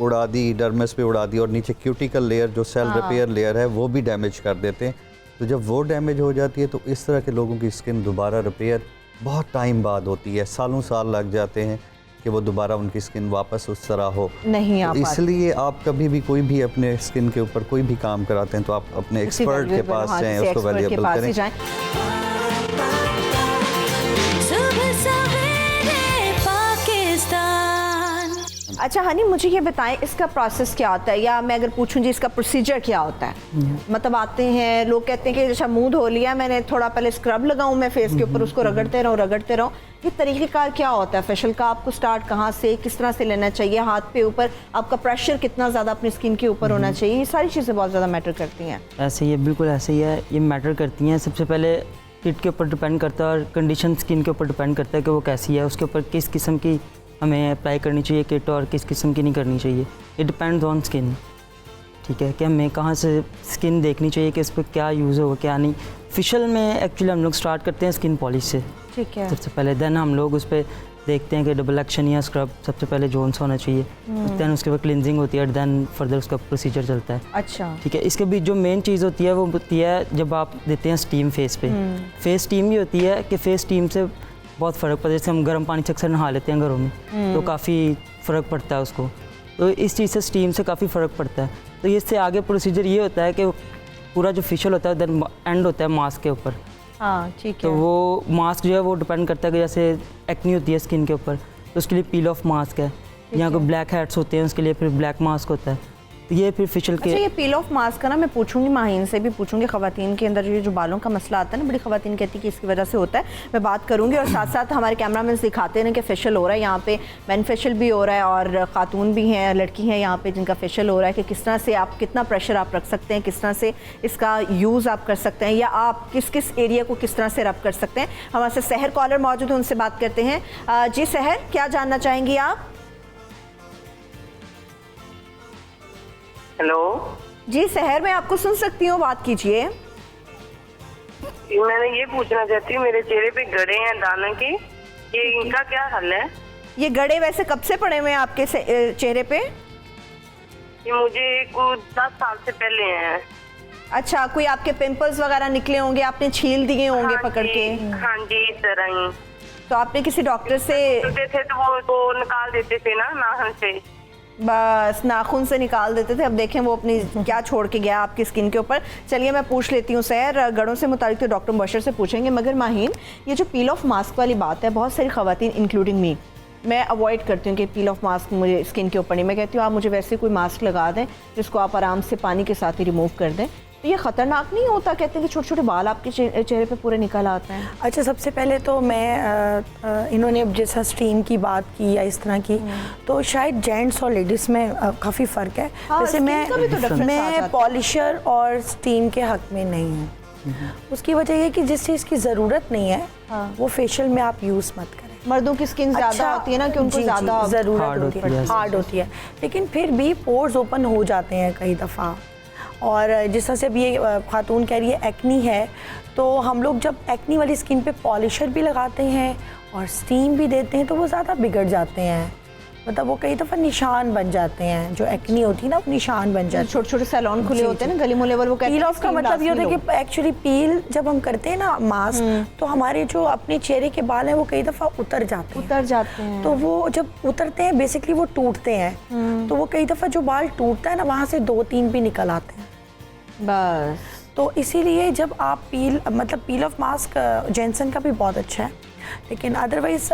उड़ा दी, डर्मिस भी उड़ा दी, और नीचे क्यूटिकल लेयर जो सेल रिपेयर लेयर है वो भी डैमेज कर देते हैं। तो जब वो डैमेज हो जाती है तो इस तरह के लोगों की स्किन दोबारा रिपेयर बहुत टाइम बाद होती है, सालों साल लग जाते हैं कि वो दोबारा उनकी स्किन वापस उस तरह हो नहीं आ पाती। इसलिए आप कभी भी कोई भी अपने स्किन के ऊपर कोई भी काम कराते हैं तो आप अपने एक्सपर्ट के पास जाएं, उसको वैल्यूएबल करें। अच्छा हनी, मुझे ये बताएं इसका प्रोसेस क्या होता है, या मैं अगर पूछूं जी इसका प्रोसीजर क्या होता है? मतलब आते हैं लोग कहते हैं कि जैसा मुंह धो लिया मैंने, थोड़ा पहले स्क्रब लगाऊं मैं फेस के ऊपर, उसको रगड़ते रहूं, ये तरीक़ेकार क्या होता है फेशियल का? आपको स्टार्ट कहाँ से, किस तरह से लेना चाहिए? हाथ पे ऊपर आपका प्रेशर कितना ज़्यादा अपनी स्किन के ऊपर होना चाहिए? ये सारी चीज़ें बहुत ज़्यादा मैटर करती हैं। ऐसे ही है, बिल्कुल ऐसे ही है, ये मैटर करती हैं। सबसे पहले किट के ऊपर डिपेंड करता है और कंडीशन स्किन के ऊपर डिपेंड करता है कि वो कैसी है, उसके ऊपर किस किस्म की हमें अप्लाई करनी चाहिए किट और किस किस्म की नहीं करनी चाहिए। इट डिपेंड्स ऑन स्किन, ठीक है, कि हमें कहाँ से स्किन देखनी चाहिए कि इस पर क्या यूज़ हो क्या नहीं। फेशियल में एक्चुअली हम लोग स्टार्ट करते हैं स्किन पॉलिश से, ठीक है, सबसे पहले। देन हम लोग उस पर देखते हैं कि डबल एक्शन या स्क्रब सबसे पहले जोन सा होना चाहिए। देन उसके बाद क्लिनजिंग होती है, देन फर्दर उसका प्रोसीजर चलता है। अच्छा, ठीक है। इसके बीच जो मेन चीज़ होती है वो होती है जब आप देते हैं स्टीम फेस पे। फेस स्टीम भी होती है कि फेस स्टीम से बहुत फ़र्क पड़ता है। जैसे हम गर्म पानी से अक्सर नहा लेते हैं घरों में, तो काफ़ी फ़र्क पड़ता है उसको, तो इस चीज़ से स्टीम से काफ़ी फ़र्क पड़ता है। तो इससे आगे प्रोसीजर ये होता है कि पूरा जो फेशियल होता है देन एंड होता है मास्क के ऊपर। हाँ, ठीक है। तो वो मास्क जो है वो डिपेंड करता है कि जैसे एक्नी होती है स्किन के ऊपर तो उसके लिए पील ऑफ मास्क है, यहाँ को ब्लैक हेड्स होते हैं उसके लिए फिर ब्लैक मास्क होता है। तो ये फिर फेशियल के। अच्छा, ये पील ऑफ मास्क का ना मैं पूछूंगी, माहीन से भी पूछूंगी, ख़वातीन के अंदर ये जो बालों का मसला आता है ना, बड़ी ख़वातीन कहती है कि इसकी वजह से होता है, मैं बात करूंगी। और साथ साथ हमारे कैमरामैन दिखाते हैं कि फेशियल हो रहा है, यहाँ पे मैन फेशियल भी हो रहा है और ख़ातून भी हैं, लड़की हैं यहाँ पे जिनका फेशियल हो रहा है, कि किस तरह से आप कितना प्रेशर आप रख सकते हैं, किस तरह से इसका यूज़ आप कर सकते हैं, या आप किस किस एरिया को किस तरह से रब कर सकते हैं। हमारे साथ सहर कॉलर मौजूद है, उनसे बात करते हैं। जी सहर, क्या जानना चाहेंगी आप? हेलो जी सहर, मैं आपको सुन सकती हूँ, बात कीजिए। मैंने ये पूछना चाहती हूँ, मेरे चेहरे पे गड़े हैं दानों के, ये इनका क्या हल है? ये गड़े वैसे कब से पड़े हुए हैं आपके चेहरे पे? ये मुझे कुछ 10 साल से पहले हैं। अच्छा, कोई आपके पिंपल्स वगैरह निकले होंगे, आपने छील दिए होंगे पकड़ के? हाँ जी, इस तरह ही। तो आपने किसी डॉक्टर से थे तो वो निकाल देते थे ना नाखून से, बस नाखून से निकाल देते थे। अब देखें वो अपनी क्या छोड़ के गया आपकी स्किन के ऊपर। चलिए मैं पूछ लेती हूँ सर, गड़ों से मुतालिक तो डॉक्टर मुबशर से पूछेंगे, मगर माहीन ये जो पील ऑफ मास्क वाली बात है, बहुत सारी ख़वातीन इंक्लूडिंग मी, मैं अवॉइड करती हूँ कि पील ऑफ मास्क मुझे स्किन के ऊपर नहीं। मैं कहती हूँ आप मुझे वैसे कोई मास्क लगा दें जिसको आप आराम से पानी के साथ ही रिमूव कर दें। तो ये ख़तरनाक नहीं होता? कहते हैं कि छोटे छोटे बाल आपके चेहरे पे पूरे निकल आते हैं। अच्छा, सबसे पहले तो मैं इन्होंने जैसा स्टीम की बात की या इस तरह की, तो शायद जेंट्स और लेडीज़ में काफ़ी फ़र्क है। हाँ, जैसे मैं पॉलिशर और स्टीम के हक में नहीं हूँ। उसकी वजह यह कि जिस चीज़ की ज़रूरत नहीं है वो फेशियल में आप यूज़ मत करें। मर्दों की स्किन ज़्यादा होती है ना, कि उनको ज़्यादा ज़रूरत होती है, हार्ड होती है, लेकिन फिर भी पोर्स ओपन हो जाते हैं कई दफ़ा। और जिस तरह से अभी ये खातून कह रही है एक्नी है, तो हम लोग जब एक्नी वाली स्किन पे पॉलिशर भी लगाते हैं और स्टीम भी देते हैं तो वो ज़्यादा बिगड़ जाते हैं। मतलब वो कई दफ़ा निशान बन जाते हैं, जो एक्नी होती है ना वो निशान बन जाते हैं। छोटे छोटे सैलून खुले होते हैं ना गली मोहल्ले, वो पील ऑफ का मतलब ये होता है कि एक्चुअली पील जब हम करते हैं ना मास्क, तो हमारे जो अपने चेहरे के बाल हैं वो कई दफ़ा उतर जाते हैं। तो वो जब उतरते हैं बेसिकली वो टूटते हैं, तो वो कई दफ़ा जो बाल टूटता है ना वहाँ से 2-3 भी निकल आते हैं बस। तो इसीलिए जब आप पील ऑफ मास्क जेंसन का भी बहुत अच्छा है, लेकिन अदरवाइज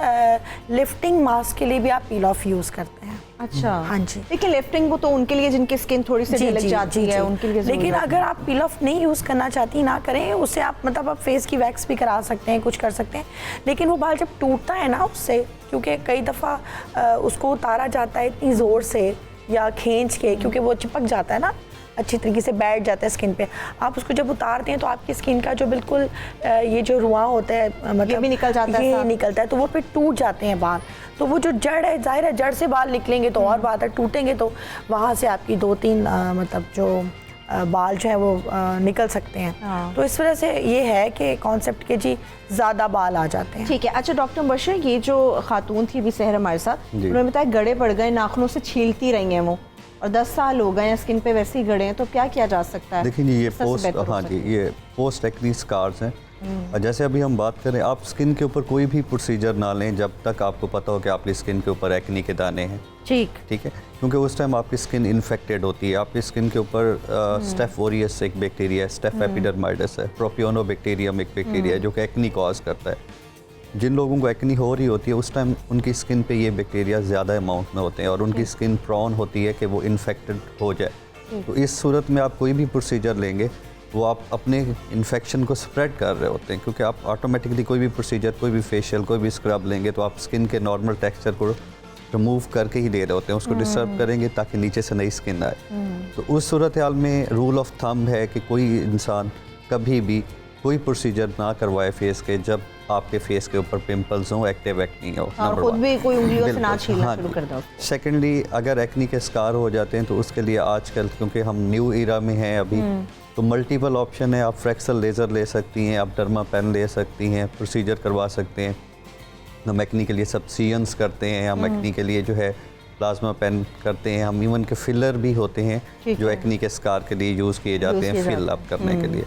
लिफ्टिंग मास्क के लिए भी आप पील ऑफ यूज़ करते हैं। अच्छा, हाँ जी। लेकिन लिफ्टिंग वो तो उनके लिए जिनकी स्किन थोड़ी सी ढिलक जाती है उनके लिए। लेकिन अगर आप पील ऑफ नहीं यूज़ करना चाहती, ना करें उससे, आप आप फेस की वैक्स भी करा सकते हैं, कुछ कर सकते हैं, लेकिन वो बाल जब टूटता है ना उससे, क्योंकि कई दफ़ा उसको उतारा जाता है इतनी ज़ोर से या खींच के, क्योंकि वो चिपक जाता है ना, अच्छी तरीके से बैठ जाता है स्किन पे। आप उसको जब उतारते हैं तो आपकी स्किन का जो बिल्कुल ये जो रुआं होता है, मतलब ये भी निकल जाता है, ये निकलता है, तो वो फिर टूट जाते हैं बाल। तो वो जो जड़ है, जाहिर है जड़ से बाल निकलेंगे तो और बात है, टूटेंगे तो वहाँ से आपकी 2-3 मतलब जो बाल जो है वो निकल सकते हैं। हाँ। तो इस वजह से ये है कि कॉन्सेप्ट के जी ज़्यादा बाल आ जाते हैं। ठीक है। अच्छा डॉक्टर मुबशर, ये जो खातून थी अभी सहर हमारे साथ, उन्होंने बताया गड़े पड़ गए, नाखूनों से छीलती रही हैं वो, और 10 साल हो गए हैं स्किन पे वैसे ही गड़े हैं, तो क्या किया जा सकता है? देखिए ये पोस्ट एक्नी स्कार्स हैं। जैसे अभी हम बात करें, आप स्किन के ऊपर कोई भी प्रोसीजर ना लें जब तक आपको पता हो कि आपकी स्किन के ऊपर एक्नी के दाने हैं। ठीक है, क्योंकि उस टाइम आपकी स्किन इन्फेक्टेड होती है। आपकी स्किन के ऊपर स्टेफ ओरियस एक बैक्टीरिया है, स्टेफ एपिडर्माइडस है, प्रोपियोनोबैक्टीरियम एक बैक्टीरिया है जो कि एक्नी कॉज करता है। जिन लोगों को एक्नी हो रही होती है उस टाइम उनकी स्किन पे ये बैक्टीरिया ज़्यादा अमाउंट में होते हैं और उनकी स्किन प्रॉन होती है कि वो इन्फेक्टेड हो जाए। तो इस सूरत में आप कोई भी प्रोसीजर लेंगे वो आप अपने इन्फेक्शन को स्प्रेड कर रहे होते हैं, क्योंकि आप ऑटोमेटिकली कोई भी प्रोसीजर, कोई भी फेशियल, कोई भी स्क्रब लेंगे तो आप स्किन के नॉर्मल टेक्सचर को रिमूव करके ही ले रहे होते हैं, उसको डिस्टर्ब करेंगे ताकि नीचे से नई स्किन आए। तो उस सूरत हाल में रूल ऑफ थंब है कि कोई इंसान कभी भी कोई प्रोसीजर ना करवाए फेस के जब आपके फेस के ऊपर पिंपल्स हों, एक्टिव एक्नी हो। और खुद भी कोई उंगलियों से ना छीलना शुरू कर दो। सेकेंडली, अगर एक्नी के स्कार हो जाते हैं तो उसके लिए आजकल क्योंकि हम न्यू ईरा में हैं अभी, तो मल्टीपल ऑप्शन है। आप फ्रैक्सल लेज़र ले सकती हैं, आप डर्मा पेन ले सकती हैं, प्रोसीजर करवा सकते हैं। हम एक्नी के लिए सब्सियंस करते हैं, हम एक्नी के लिए जो है प्लाज्मा पेन करते हैं, हम इवन के फिलर भी होते हैं जो एक्नी के स्कार के लिए यूज़ किए जाते हैं फिल अप करने के लिए।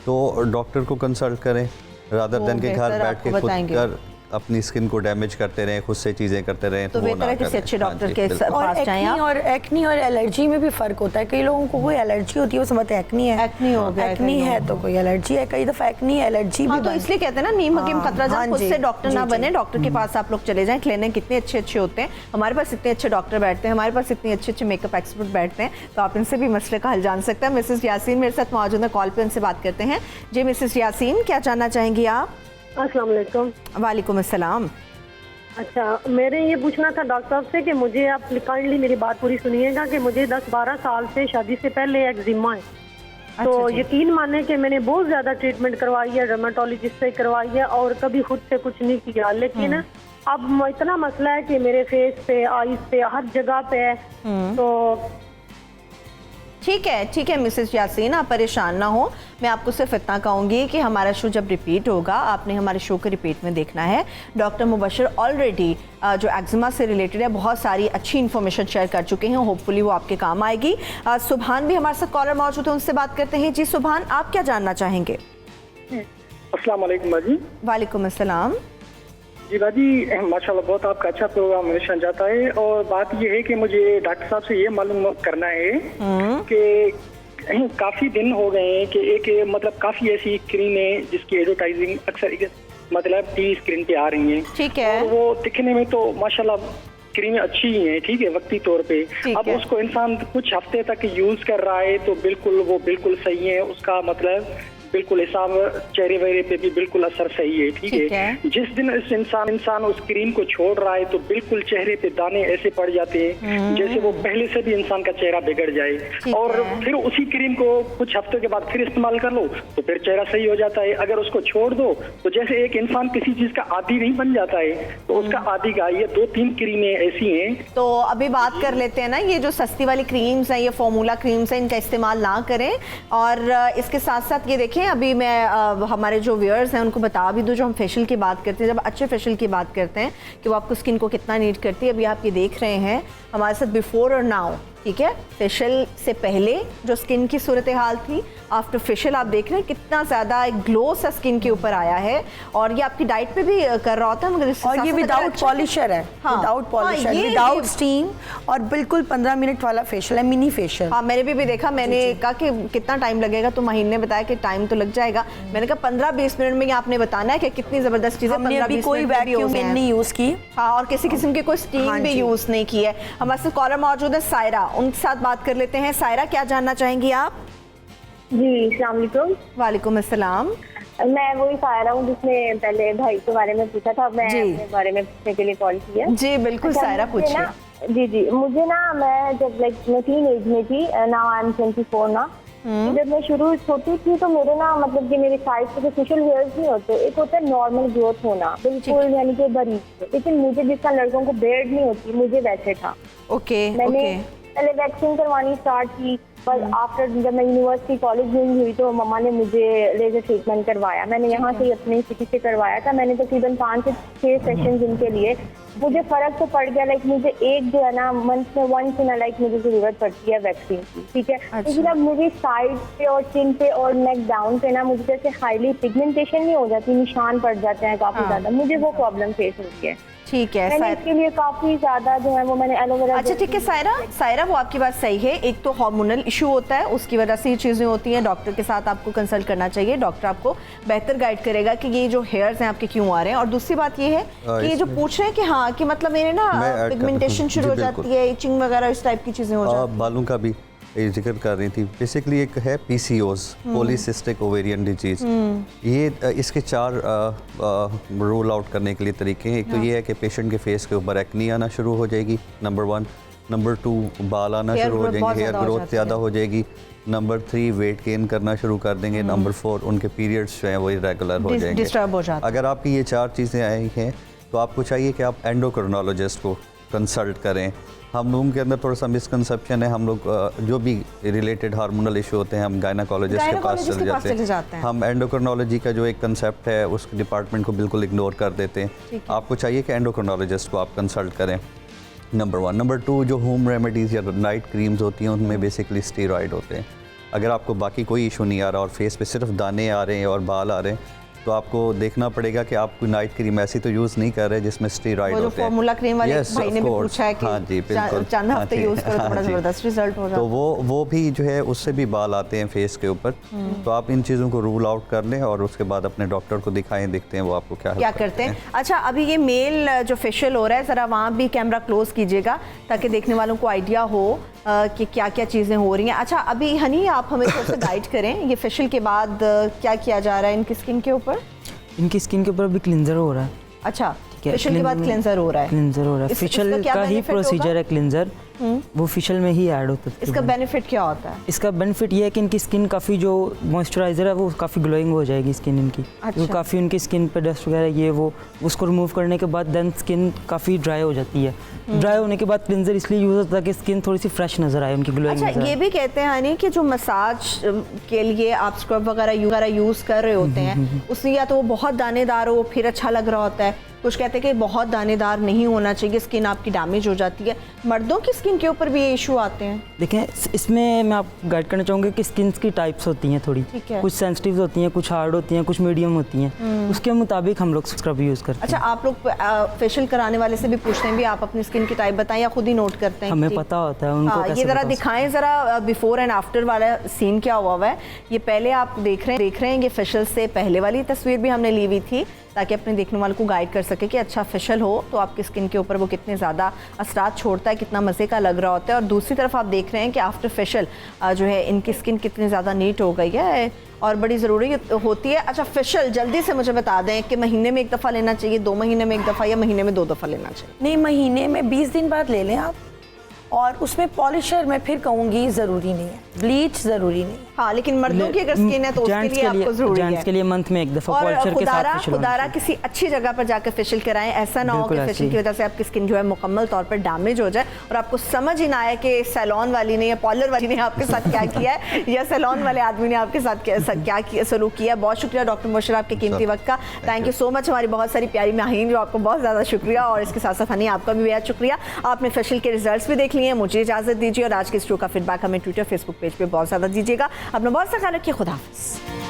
तो डॉक्टर को कंसल्ट करें रादर देन के घर बैठ के खुद कर अपनी स्किन को डैमेज करते रहें, खुद से चीज़ें करते रहें। तो बेहतर है किसी अच्छे डॉक्टर के पास जाएं आप। और एक्नी और एलर्जी में भी फ़र्क होता है। कई लोगों को कोई एलर्जी होती है, वो समझते हैं एक्नी है, एक्नी हो गया, एक्नी है तो कोई एलर्जी है। कई दफ़ा एक्नी एलर्जी भी तो इसलिए कहते हैं ना नीम हकीम खतरा जान, खुद से डॉक्टर ना बने, डॉक्टर के पास आप लोग चले जाएं। क्लिनिक कितने अच्छे अच्छे होते हैं, हमारे पास इतने अच्छे डॉक्टर बैठते हैं, हमारे पास इतने अच्छे अच्छे मेकअप एक्सपर्ट बैठते हैं, तो आप इनसे भी मसले का हल जान सकते हैं। मिसेस यासीन मेरे साथ मौजूद है, कॉल पे उनसे बात करते हैं। जी मिसेस यासीन, क्या जानना चाहेंगी आप? अस्सलाम वालेकुम। वालेकुम अस्सलाम। अच्छा, मेरे ये पूछना था डॉक्टर साहब से कि मुझे आप काइंडली मेरी बात पूरी सुनिएगा कि मुझे 10-12 साल से शादी से पहले एक्जिमा है। तो यकीन माने कि मैंने बहुत ज़्यादा ट्रीटमेंट करवाई है, डर्माटोलॉजिस्ट से करवाई है और कभी खुद से कुछ नहीं किया, लेकिन अब इतना मसला है कि मेरे फेस पे, आईज पे, हर जगह पे है। तो ठीक है मिसेस यासीन, आप परेशान ना हो। मैं आपको सिर्फ इतना कहूँगी कि हमारा शो जब रिपीट होगा, आपने हमारे शो को रिपीट में देखना है। डॉक्टर मुबशर ऑलरेडी जो एक्जिमा से रिलेटेड है बहुत सारी अच्छी इन्फॉर्मेशन शेयर कर चुके हैं, होपफुली वो आपके काम आएगी। सुभान भी हमारे साथ कॉलर मौजूद है, उनसे बात करते हैं। जी सुभान, आप क्या जानना चाहेंगे? अस्सलाम वालेकुम बाजी। वालेकुम अस्सलाम। जी बाजी, माशाल्लाह बहुत आपका अच्छा प्रोग्राम हमेशा जाता है। और बात ये है कि मुझे डॉक्टर साहब से ये मालूम करना है कि काफ़ी दिन हो गए हैं कि एक मतलब काफ़ी ऐसी क्रीम है जिसकी एडवर्टाइजिंग अक्सर मतलब टीवी स्क्रीन पे आ रही है। ठीक है। और वो दिखने में तो माशाल्लाह क्रीमें अच्छी ही हैं, ठीक है, वक्ती तौर पे। अब उसको इंसान कुछ हफ्ते तक यूज़ कर रहा है तो बिल्कुल सही है, उसका मतलब बिल्कुल हिसाब चेहरे वेहरे पे भी बिल्कुल असर सही है, ठीक है। जिस दिन इस इंसान उस क्रीम को छोड़ रहा है तो बिल्कुल चेहरे पे दाने ऐसे पड़ जाते हैं जैसे वो पहले से भी इंसान का चेहरा बिगड़ जाए। और फिर उसी क्रीम को कुछ हफ्तों के बाद फिर इस्तेमाल कर लो तो फिर चेहरा सही हो जाता है। अगर उसको छोड़ दो तो जैसे एक इंसान किसी चीज का आदी नहीं बन जाता है तो उसका आदी का ये 2-3 क्रीमें ऐसी हैं। तो अभी बात कर लेते हैं ना, ये जो सस्ती वाली क्रीम्स हैं, ये फॉर्मूला क्रीम्स हैं, इनका इस्तेमाल ना करें। और इसके साथ साथ ये देखें, अभी मैं हमारे जो व्यूअर्स हैं उनको बता भी दूं, जो हम फेशियल की बात करते हैं, जब अच्छे फेशियल की बात करते हैं कि वो आपको स्किन को कितना नीट करती है, अभी आप ये देख रहे हैं हमारे साथ बिफोर और नाउ, ठीक है। फेशियल से पहले जो स्किन की सूरत हाल थी, आफ्टर फेशियल आप देख रहे हैं कितना ज़्यादा एक ग्लो सा स्किन के ऊपर आया है। और ये आपकी डाइट पे भी कर रहा होता है, मगर और ये विदाउट पॉलिशर है, विदाउट पॉलिशर, विदाउट स्टीम, और बिल्कुल 15 मिनट वाला फेशियल है, मिनी फेशियल। हाँ, मैंने भी देखा, मैंने कहा कि कितना टाइम लगेगा, तो महीने ने बताया कि टाइम तो लग जाएगा। मैंने कहा 15-20 मिनट में आपने बताना है कि कितनी ज़बरदस्त चीज़ें। हमने अभी कोई वैक्यूम नहीं यूज़ की। हाँ, और किसी किस्म की कोई स्टीम भी यूज़ नहीं की है। हमारे साथ कॉलर मौजूद है सायरा, उनके साथ बात कर लेते हैं। सायरा, क्या जानना चाहेंगी आप? जी अस्सलाम वालेकुम। वालेकुम अस्सलाम। मैं वही सायरा हूँ जिसने पहले भाई के बारे में पूछा था, मैं अपने बारे में पूछने के लिए कॉल की है। जी बिल्कुल सायरा, पूछिए। जी मुझे ना, मैं जब मैं टीन एज में थी, नाउ आई एम 24 ना, जब मैं शुरू छोटी थी तो मेरे ना मतलब कि मेरे साइड पे जो फेशियल हेयर्स नहीं होते, एक होता है नॉर्मल ग्रोथ होना बिल्कुल, यानी कि बारीक, लेकिन मुझे जिस तरह लड़कों को बेयर्ड नहीं होती, मुझे वैसे था। मैंने पहले वैक्सिंग करवानी स्टार्ट की, पर आफ्टर जब मैं यूनिवर्सिटी कॉलेज में हुई तो मम्मा ने मुझे लेजर ट्रीटमेंट करवाया। मैंने यहाँ से अपनी सिटी से करवाया था। मैंने तकरीबन 5 से 6 सेशन इनके लिए, मुझे फर्क तो पड़ गया। लाइक मुझे एक जो है ना मंथ में वंस इन लाइक मुझे जरूरत पड़ती है वैक्सीन की, ठीक है। लेकिन अब मुझे साइड पे और चिन पे और नेक डाउन पे ना मुझे जैसे हाईली पिगमेंटेशन नहीं हो जाती, निशान पड़ जाते हैं काफी ज्यादा, मुझे वो प्रॉब्लम फेस होती है। ठीक है। मैंने इसके लिए काफी ज्यादा जो है वो मैंने एलोवेरा। अच्छा ठीक है सायरा, वो आपकी बात सही है। एक तो हार्मोनल इशू होता है, उसकी वजह से ये चीज़ें होती हैं। डॉक्टर के साथ आपको कंसल्ट करना चाहिए, डॉक्टर आपको बेहतर गाइड करेगा कि ये जो हेयर्स हैं आपके क्यों आ रहे हैं। और दूसरी बात ये है कि ये जो पूछ रहे हैं कि हाँ कि मतलब मेरे ना पिगमेंटेशन शुरू हो जाती है, इचिंग वगैरह इस टाइप की चीज़ें हो जाती हैं। बालों का भी जिक्र कर रही थी। बेसिकली एक है PCOS, पॉलीसिस्टिक ओवेरियन डिजीज। ये इसके 4 रोल आउट करने के लिए तरीके हैं। एक तो ये है कि पेशेंट के फेस के ऊपर एक्नी आना शुरू हो जाएगी, नंबर 1। नंबर 2 बाल आना शुरू हो जाएंगे, हेयर ग्रोथ ज़्यादा हो जाएगी। नंबर 3 वेट गेन करना शुरू कर देंगे। नंबर 4 उनके पीरियड्स जो हैं वो इरेगुलर हो जाएंगे, डिस्टर्ब हो जाते हैं। अगर आपकी ये 4 चीज़ें आई हैं तो आपको चाहिए कि आप एंडोक्रिनोलॉजिस्ट को कंसल्ट करें। हम लोगों के अंदर थोड़ा सा मिसकंसेप्शन है, हम लोग जो भी रिलेटेड हार्मोनल इशू होते हैं हम गायनाकोलॉजिस्ट के पास चले जाते हैं। हम एंडोक्रिनोलॉजी का जो एक कंसेप्ट है उस डिपार्टमेंट को बिल्कुल इग्नोर कर देते हैं। आपको चाहिए कि एंडोक्रिनोलॉजिस्ट को आप कंसल्ट करें, नंबर 1। नंबर 2 जो होम रेमेडीज़ या नाइट क्रीम्स होती हैं उनमें बेसिकली स्टेरॉइड होते हैं। अगर आपको बाकी कोई इशू नहीं आ रहा और फेस पे सिर्फ दाने आ रहे हैं और बाल आ रहे हैं तो आपको देखना पड़ेगा कि आप कोई नाइट क्रीम ऐसी तो यूज़ नहीं कर रहे जिसमें स्टेरॉइड होते हैं। फॉर्मूला क्रीम वाले भाई ने भी पूछा है कि हाँ जी बिल्कुल चंद हफ्ते यूज़ करो तो बड़ा ज़बरदस्त रिजल्ट हो जाता है। तो वो भी जो है उससे भी बाल आते हैं फेस के ऊपर। तो आप इन चीज़ों को रूल आउट कर लें और उसके बाद अपने डॉक्टर को दिखाएं, देखते हैं वो आपको क्या करते हैं। अच्छा अभी ये मेल जो फेशियल हो रहा है ज़रा वहाँ भी कैमरा क्लोज कीजिएगा ताकि देखने वालों को आइडिया हो कि क्या क्या चीज़ें हो रही हैं। अच्छा अभी हनी आप हमें थोड़ा सा गाइड करें, ये फेशियल के बाद क्या किया जा रहा है इनकी स्किन के ऊपर? इनकी स्किन के ऊपर अभी क्लिनजर हो रहा है। अच्छा फेशियल के बाद क्लिनजर हो रहा है। फेशियल का ही प्रोसीजर है क्लिनजर, वो फेशियल में ही ऐड होता है। इसका बेनिफिट क्या होता है? इसका बेनिफिट ये है कि इनकी स्किन काफ़ी जो मॉइस्चराइजर है वो काफ़ी ग्लोइंग हो जाएगी स्किन इनकी। अच्छा। काफ़ी उनकी स्किन पे डस्ट वगैरह ये वो उसको रिमूव करने के बाद देन स्किन काफ़ी ड्राई हो जाती है। ड्राई होने के बाद क्लिनजर इसलिए यूज़ होता है कि स्किन थोड़ी सी फ्रेश नजर आए, उनकी ग्लोइंग। अच्छा ये भी कहते हैं हनी कि जो मसाज के लिए आप स्क्रब वगैरह यूज़ कर रहे होते हैं उसमें या तो वो बहुत दानेदार हो फिर अच्छा लग रहा होता है, कुछ कहते हैं कि बहुत दानेदार नहीं होना चाहिए, स्किन आपकी डैमेज हो जाती है। मर्दों की स्किन के ऊपर भी ये इशू आते हैं? देखें इसमें मैं आपको गाइड करना चाहूँगी कि स्किन की टाइप्स होती हैं थोड़ी, कुछ सेंसिटिव होती हैं, कुछ हार्ड होती हैं, कुछ मीडियम होती हैं, उसके मुताबिक हम लोग स्क्रब यूज़ करते हैं। अच्छा आप लोग फेशियल कराने वाले से भी पूछते हैं भी आप अपनी स्किन की टाइप बताएं या खुद ही नोट करते हैं? हमें पता होता है उनको। ये ज़रा दिखाएं ज़रा बिफोर एंड आफ्टर वाला सीन क्या हुआ है। ये पहले आप देख रहे हैं ये फेशियल से पहले वाली तस्वीर भी हमने ली हुई थी ताकि अपने देखने वालों को गाइड कर सके कि अच्छा फेशियल हो तो आपकी स्किन के ऊपर वो कितने ज़्यादा असरात छोड़ता है, कितना मज़े का लग रहा होता है। और दूसरी तरफ आप देख रहे हैं कि आफ्टर फेशियल जो है इनकी स्किन कितनी ज़्यादा नीट हो गई है और बड़ी ज़रूरी होती है। अच्छा फेशियल जल्दी से मुझे बता दें कि महीने में 1 दफ़ा लेना चाहिए, 2 महीने में 1 दफ़ा या महीने में 2 दफ़ा लेना चाहिए? नहीं, महीने में 20 दिन बाद ले लें आप। और उसमें पॉलिशर मैं फिर कहूँगी ज़रूरी नहीं है, ब्लीच ज़रूरी नहीं। हाँ लेकिन मर्दों की अगर स्किन है तो उसके लिए आपको ज़रूरी है। के लिए मंथ में 1 दफ़ा पॉलिशर के साथ फेशियल खुदारा किसी अच्छी जगह पर जाकर फेशियल कराएं, ऐसा ना हो कि फेशियल की वजह से आपकी स्किन जो है मुकम्मल तौर पर डैमेज हो जाए और आपको समझ ही ना आए कि सैलून वाली ने या पार्लर वाली ने आपके साथ क्या किया है या सैलून वाले आदमी ने आपके साथ क्या सलूक किया। बहुत शुक्रिया डॉक्टर मुबशर आपके कीमती वक्त का, थैंक यू सो मच। हमारी बहुत सारी प्यारी माहीन जो आपको बहुत ज़्यादा शुक्रिया और इसके साथ साथ हनी आपका भी बेहद शुक्रिया। आपने फेशियल के रिजल्ट्स भी देख लिए हैं, मुझे इजाज़त दीजिए और आज के इस शो का फीडबैक हमें ट्विटर फेसबुक पेज पे बहुत ज़्यादा दीजिएगा। अपना बहुत सा ख्याल रखिए, खुदा हाफिज़।